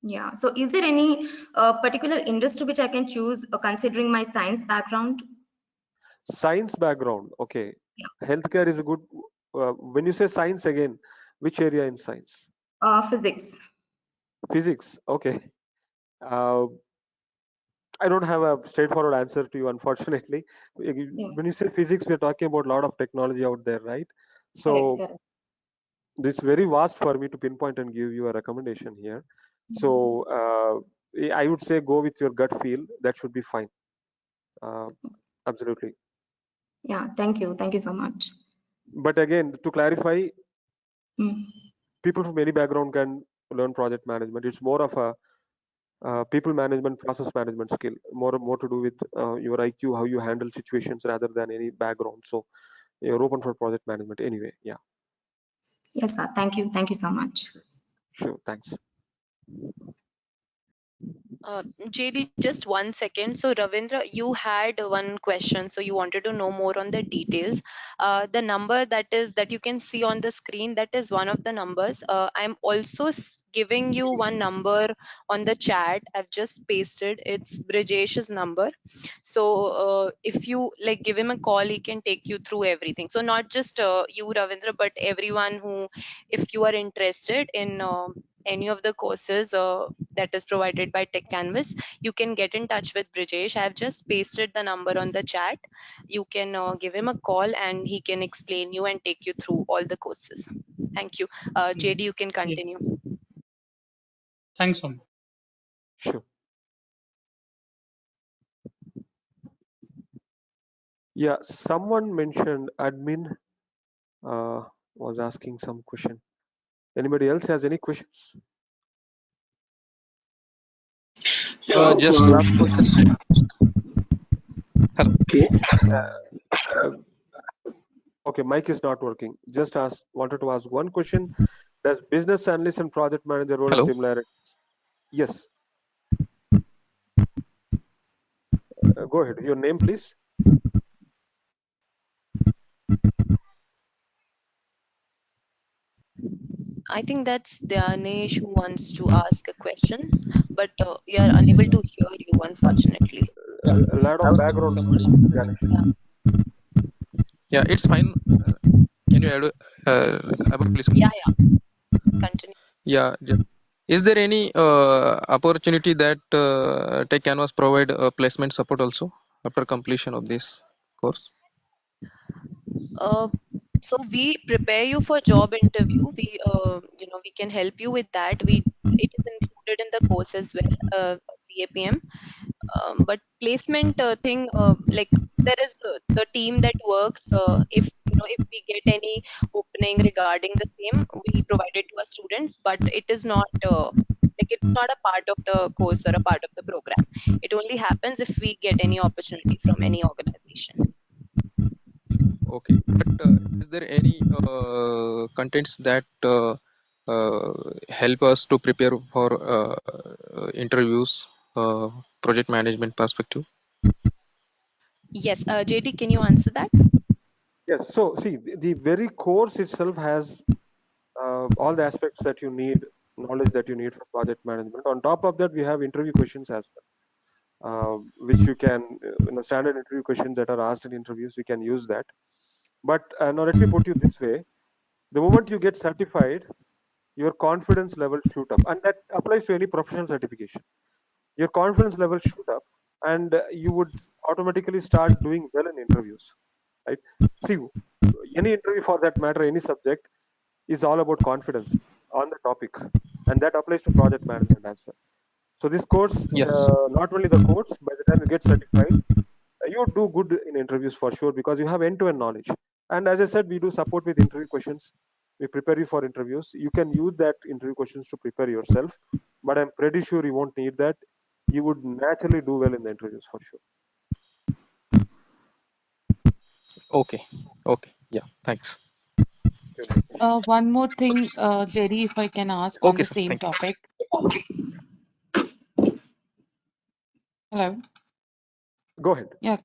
Yeah. So, is there any particular industry which I can choose considering my science background? Science background, okay. Yeah. Healthcare is a good. When you say science again, which area in science? Physics. Physics, okay. Uh, I don't have a straightforward answer to you, unfortunately. Yeah. When you say physics, we're talking about a lot of technology out there, right? Correct. So Correct. it's very vast for me to pinpoint and give you a recommendation here. So I would say go with your gut feel. That should be fine. Uh, Absolutely. Yeah. Thank you. Thank you so much. But again, to clarify, Mm. people from any background can learn project management. It's more of a people management, process management skill, more to do with your IQ, how you handle situations rather than any background. So you're open for project management anyway. Yeah, Yes, sir. Thank you. Thank you so much. sure. Thanks. JD, just 1 second. So, Ravindra, you had one question. So, you wanted to know more on the details. The number that you can see on the screen, that is one of the numbers. I'm also giving you one number on the chat. I've just pasted. It's Brajesh's number. So, if you like give him a call, he can take you through everything. So, not just you, Ravindra, but everyone who, if you are interested in any of the courses that is provided by Techcanvass, you can get in touch with Brijesh. I have just pasted the number on the chat. You can give him a call and he can explain you and take you through all the courses. Thank you. JD, you can Yeah. continue. Thanks so much. Sure. Yeah, someone mentioned admin was asking some question. Anybody else has any questions? Just Last question. hello. Uh, okay, mic is not working. Just wanted to ask one question. Does business analyst and project manager role a Hello. similarity? Yes. Go ahead. Your name, please. I think that's Danesh who wants to ask a question, but we are unable to hear you, unfortunately. Yeah, A lot I of was thinking background somebody. noise, Ganesh. Yeah. Yeah, it's fine. Can you add? Please. Yeah, continue. Yeah, yeah. Is there any opportunity that Tech Canvas provide placement support also after completion of this course? Uh, so we prepare you for job interview. We can help you with that. It is included in the course as well, CAPM. But placement thing, like there is the team that works. If we get any opening regarding the same, we provide it to our students. But it is not like it's not a part of the course or a part of the program. It only happens if we get any opportunity from any organization. Okay, but is there any contents that help us to prepare for interviews, project management perspective? Yes, JD, can you answer that? Yes. So see, the very course itself has all the aspects that you need, knowledge that you need for project management. On top of that, we have interview questions as well, which you can, standard interview questions that are asked in interviews. We can use that. But now let me put you this way: the moment you get certified, your confidence level shoot up, and that applies to any professional certification. Your confidence level shoot up, and you would automatically start doing well in interviews, right? See, any interview for that matter, any subject is all about confidence on the topic, and that applies to project management as well. So this course, Yes. not only the course, by the time you get certified, you do good in interviews for sure because you have end-to-end knowledge. And as I said, we do support with interview questions. We prepare you for interviews. You can use that interview questions to prepare yourself, but I'm pretty sure you won't need that. You would naturally do well in the interviews for sure. Okay. Okay. Yeah. Thanks. Sure, Nitish. One more thing, Jerry, if I can ask on Okay, the sir. same Thank you. topic. Hello. Go ahead. Yeah.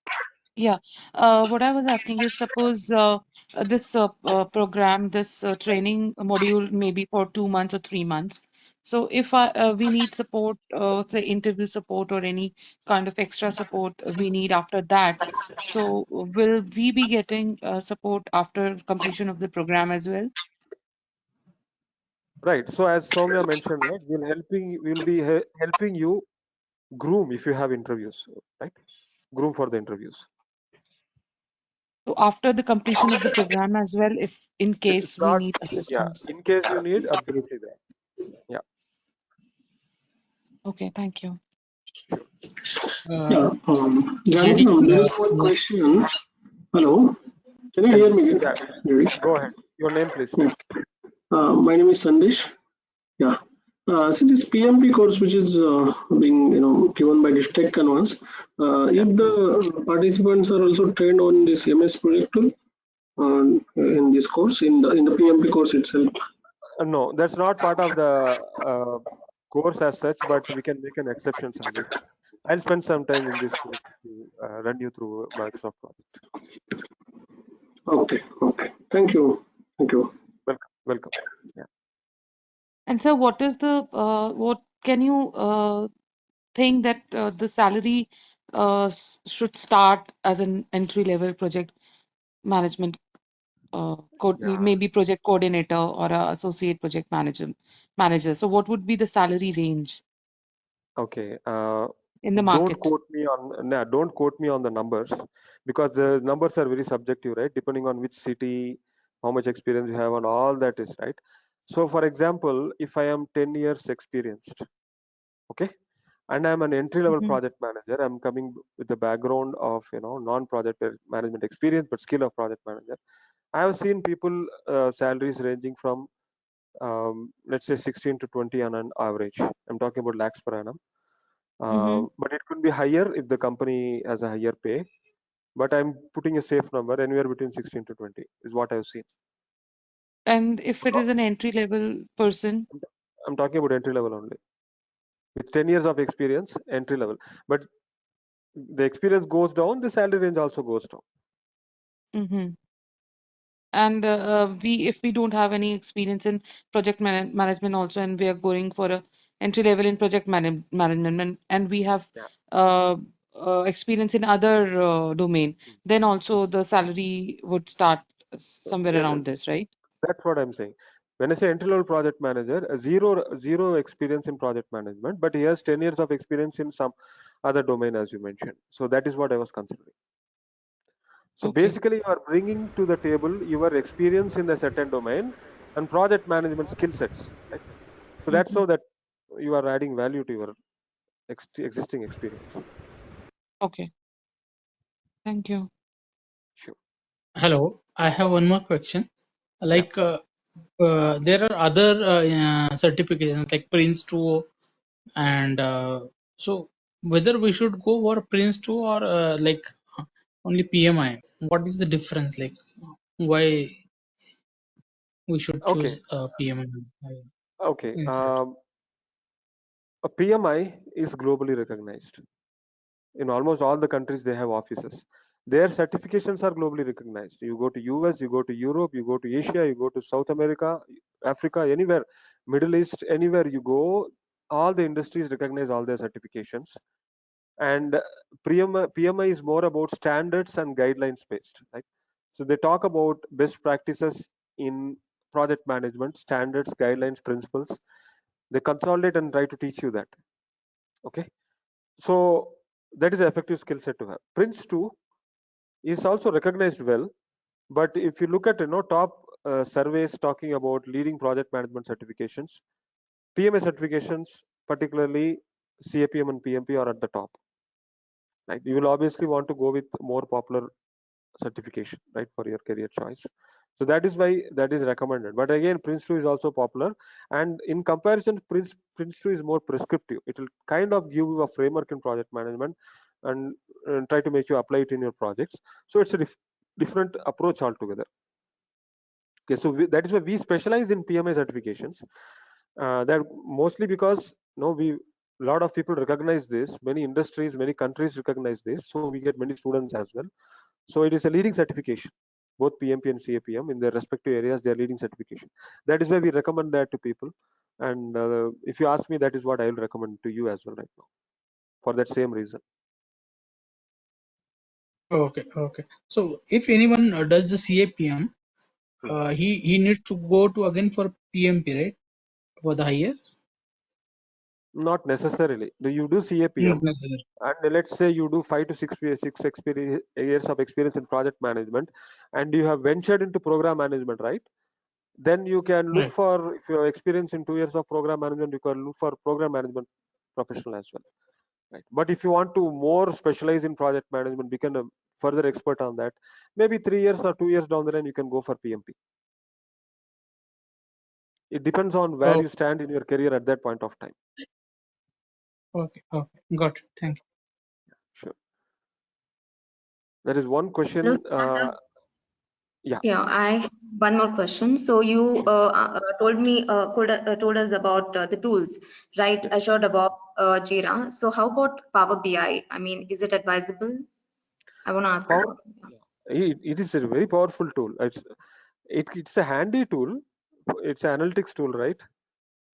Yeah. What I was asking is, suppose this program, this training module, maybe for 2 months or 3 months. So if we need support, say interview support or any kind of extra support we need after that, so will we be getting support after completion of the program as well? Right. So as Soumya mentioned, right, we'll be helping you groom if you have interviews, right? Groom for the interviews. So after the completion of the program as well, if in It's case we not, need yeah. assistance. In case you need, absolutely there. Yeah. Okay, thank you. Sure. Yeah, JD, Janaki, there is one question. Hello, can you hear me? Yeah. Jerry? Go ahead. Your name, please. Yeah. My name is Sandesh. Yeah. So this PMP course, which is being given by this Techcanvass, Yeah. if the participants are also trained on this MS project tool in this course, in the PMP course itself. No, that's not part of the course as such, but we can make an exception, Sandesh. I'll spend some time in this course to run you through Microsoft project. Okay. Okay. Thank you. Thank you. Welcome. Welcome. Yeah. And so, what is the what can you think that the salary should start as an entry level project management Yeah. maybe project coordinator or a associate project manager. So, what would be the salary range Okay. in the Don't market? quote me on don't quote me on the numbers because the numbers are very subjective, right? Depending on which city, how much experience you have, and all that is right. So, for example, if I am 10 years experienced, okay, and I'm an entry level Hmm. project manager, I'm coming with the background of non-project management experience but skill of project manager. I have seen people salaries ranging from let's say 16 to 20 on an average. I'm talking about lakhs per annum. Hmm. But it could be higher if the company has a higher pay. But I'm putting a safe number anywhere between 16 to 20 is what I've seen. And if it is an entry level person, I'm talking about entry level only. With 10 years of experience, entry level. But the experience goes down, the salary range also goes down. hmm and if we don't have any experience in project management also, and we are going for a entry level in project management, and we have Yeah. uh, experience in other domain, then also the salary would start somewhere Yes, around this, right? that's what I'm saying. When I say entry level project manager, zero experience in project management, but he has 10 years of experience in some other domain, as you mentioned. So that is what I was considering. So Okay. basically, you are bringing to the table your experience in a certain domain and project management skill sets, right? So that's Hmm. so that you are adding value to your existing experience. Okay. Thank you. Sure. Hello, I have one more question. Yeah. Like, there are other certifications like Prince 2 and so whether we should go for Prince 2 or like only PMI. What is the difference? Like, why we should Okay. choose PMI Okay. instead? A PMI is globally recognized. In almost all the countries, they have offices. their certifications are globally recognized. You go to US, you go to Europe, you go to Asia, you go to South America, Africa, anywhere, Middle East, anywhere you go, all the industries recognize all their certifications. And PMI is more about standards and guidelines based, right? So they talk about best practices in project management, standards, guidelines, principles. They consolidate and try to teach you that. Okay, so that is an effective skill set to have. Prince 2 is also recognized well, but if you look at top surveys talking about leading project management certifications, PMA certifications, particularly CAPM and PMP, are at the top. Right? You will obviously want to go with more popular certification, right, for your career choice. So that is why that is recommended. But again, Prince 2 is also popular, and in comparison, Prince 2 is more prescriptive. It will kind of give you a framework in project management and try to make you apply it in your projects. So it's a different approach altogether. Okay, so that is why we specialize in PMI certifications. That mostly because we a lot of people recognize this. Many industries, many countries recognize this. So we get many students as well. So it is a leading certification. Both PMP and CAPM in their respective areas, they are leading certification. That is why we recommend that to people. And if you ask me, that is what I will recommend to you as well right now, for that same reason. Okay, okay. So if anyone does the CAPM, he needs to go to again for PMP, right? For the highest? Not necessarily. Do you do CAPM? Not necessary. And let's say you do 5 to 6 years of experience in project management, and you have ventured into program management, right? Then you can look Right. for, if you have experience in 2 years of program management, you can look for program management professional as well, right? But if you want to more specialize in project management, become a further expert on that, maybe 3 years or 2 years down the line, you can go for PMP. It depends on where Oh, you stand in your career at that point of time. okay, okay. Got it. Thank you. Sure. There is one Hello, question. sir, I have Yeah. Yeah, I have one more question. So you told us about the tools, right? Yes. Azure DevOps, Jira. So how about Power BI? I mean, is it advisable? I want to ask Power, about. Yeah. it is a very powerful tool. It's a handy tool. It's an analytics tool, right?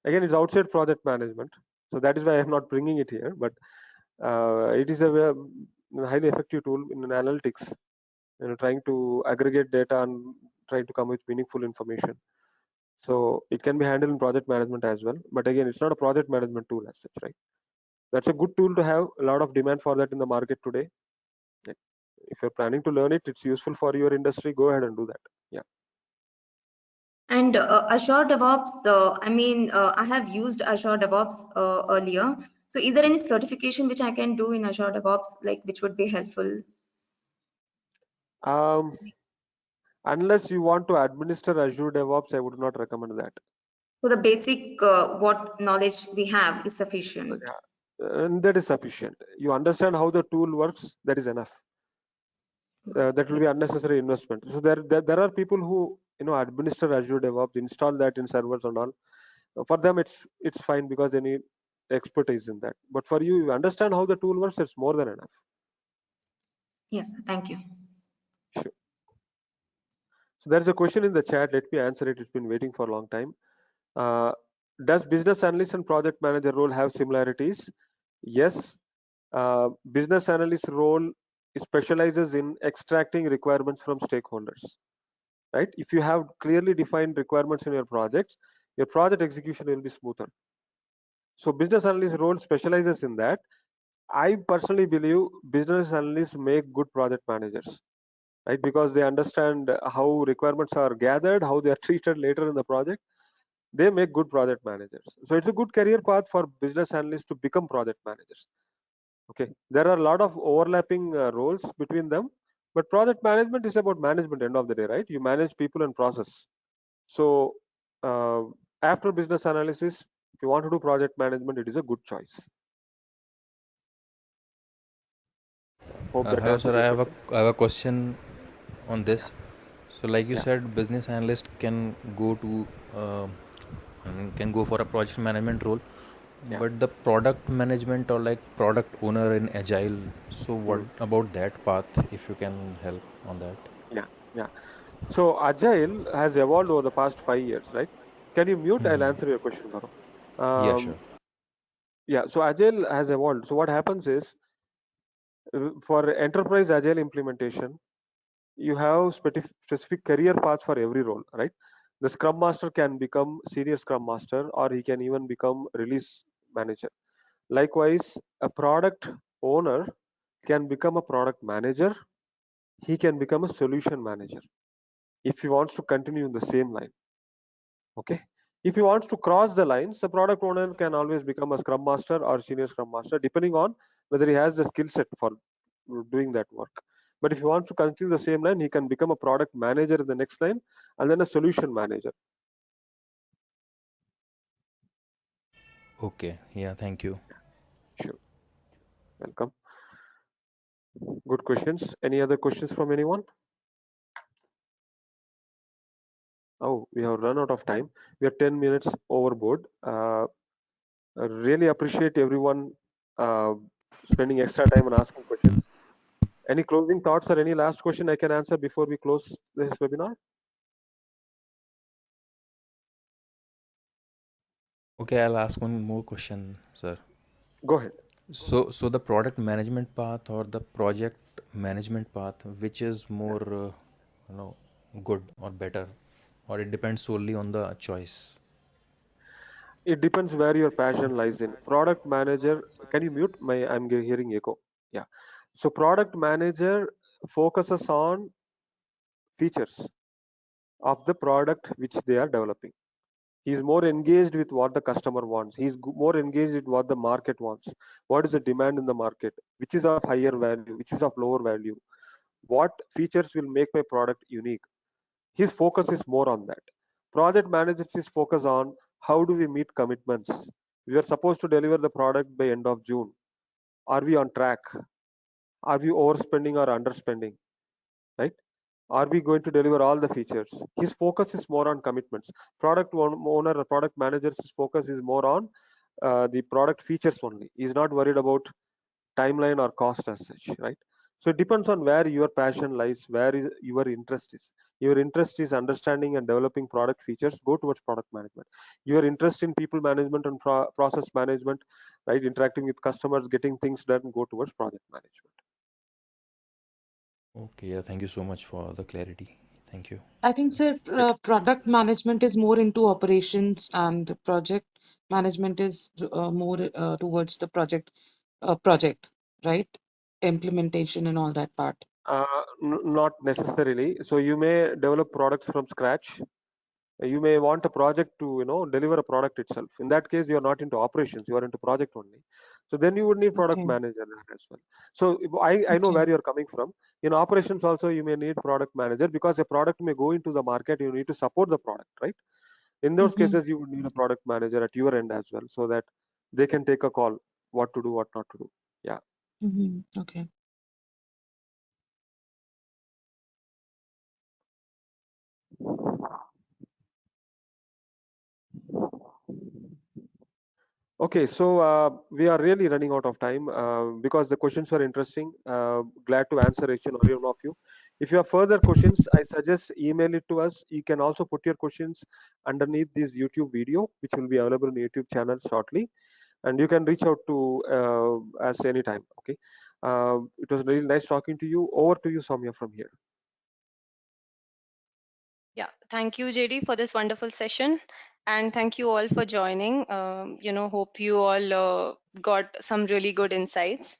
Again, it's outside project management, so that is why I'm not bringing it here. But it is a highly effective tool in analytics, trying to aggregate data and trying to come with meaningful information. So it can be handled in project management as well. But again, it's not a project management tool as such, right? That's a good tool to have. A lot of demand for that in the market today. If you're planning to learn it, it's useful for your industry. Go ahead and do that. Yeah. And Azure DevOps, I have used Azure DevOps earlier. So is there any certification which I can do in Azure DevOps, like which would be helpful? Um, unless you want to administer Azure DevOps, I would not recommend that. So the basic what knowledge we have is sufficient. Yeah. And that is sufficient. You understand how the tool works, that is enough. That will be unnecessary investment. So there are people who administer Azure DevOps, install that in servers and all. For them, it's fine because they need expertise in that. But for you, you understand how the tool works, it's more than enough. Yes, thank you. Sure. So there's a question in the chat. Let me answer it. It's been waiting for a long time. Does business analyst and project manager role have similarities? Yes. Business analyst role specializes in extracting requirements from stakeholders, right? If you have clearly defined requirements in your project execution will be smoother. So business analyst role specializes in that. I personally believe business analysts make good project managers, right? Because they understand how requirements are gathered, how they are treated later in the project. They make good project managers. So it's a good career path for business analysts to become project managers. Okay, there are a lot of overlapping roles between them, but project management is about management end of the day, right? You manage people and process. So uh, after business analysis, if you want to do project management, it is a good choice. Hope that Hello, answers sir. your question. I have a question on Yeah. this. So, like you Yeah. said, business analyst can go to can go for a project management role. Yeah. But the product management or like product owner in Agile, so what Mm. about that path, if you can help on that? Yeah. Yeah. So Agile has evolved over the past 5 years, right? Can you mute? I'll Hmm. answer your question, Gaurav. Yeah, sure. Yeah. So Agile has evolved. So what happens is, for enterprise Agile implementation, you have specific career paths for every role, right? The Scrum Master can become senior Scrum Master, or he can even become release manager. Likewise, a product owner can become a product manager. He can become a solution manager if he wants to continue in the same line. Okay. If he wants to cross the lines, the product owner can always become a Scrum Master or senior Scrum Master, depending on whether he has the skill set for doing that work. But if he wants to continue the same line, he can become a product manager in the next line, and then a solution manager. Okay. Yeah, thank you. Sure. Welcome. Good questions. Any other questions from anyone? Oh, we have run out of time. We are 10 minutes overboard. I really appreciate everyone uh, spending extra time and asking questions. Any closing thoughts or any last question I can answer before we close this webinar? Okay, I'll ask one more question, sir. Go ahead. So the product management path or the project management path, which is more, you know, good or better, or it depends solely on the choice? It depends where your passion lies in. Product manager, can you mute? I'm hearing echo. Yeah. So product manager focuses on features of the product which they are developing. He's more engaged with what the customer wants. More engaged with what the market wants. What is the demand in the market? Which is of higher value? Which is of lower value? What features will make my product unique? His focus is more on that. Project managers is focus on how do we meet commitments. We are supposed to deliver the product by end of June. Are we on track? Are we overspending or underspending? Right? Are we going to deliver all the features? His focus is more on commitments. Owner or product manager's focus is more on the product features only. He's not worried about timeline or cost as such, right? So it depends on where your passion lies, where is your interest is. Your interest is understanding and developing product features, go towards product management. Your interest in people management and process management, right, interacting with customers, getting things done, go towards project management. Okay, yeah, thank you so much for the clarity. Thank you. I think, sir, Great. product management is more into operations and project management is more towards the project, right? Implementation and all that part. Not necessarily. So you may develop products from scratch. You may want a project to deliver a product itself. In that case, you are not into operations, you are into project only. So then you would need product Okay, manager as well. So I know okay. where you're coming from. In operations also, you may need product manager, because a product may go into the market. You need to support the product, right? In those Mm-hmm. cases, you would need a product manager at your end as well, so that they can take a call what to do, what not to do. Yeah. Mm-hmm. Okay. Okay, so we are really running out of time because the questions were interesting. Glad to answer each and every one of you. If you have further questions, I suggest email it to us. You can also put your questions underneath this YouTube video, which will be available on YouTube channel shortly, and you can reach out to us anytime. Okay, it was really nice talking to you. Over to you, Soumya, from here. Yeah, thank you, JD, for this wonderful session. And thank you all for joining. Hope you all got some really good insights.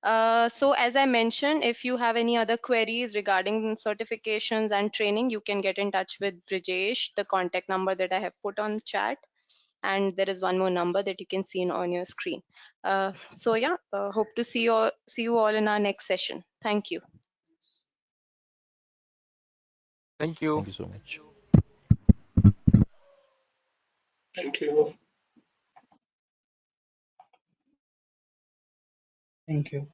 So as I mentioned, if you have any other queries regarding certifications and training, you can get in touch with Brijesh, the contact number that I have put on chat. And there is one more number that you can see on your screen. So yeah, hope to see you all in our next session. Thank you. Thank you. Thank you so much. Thank you. Thank you.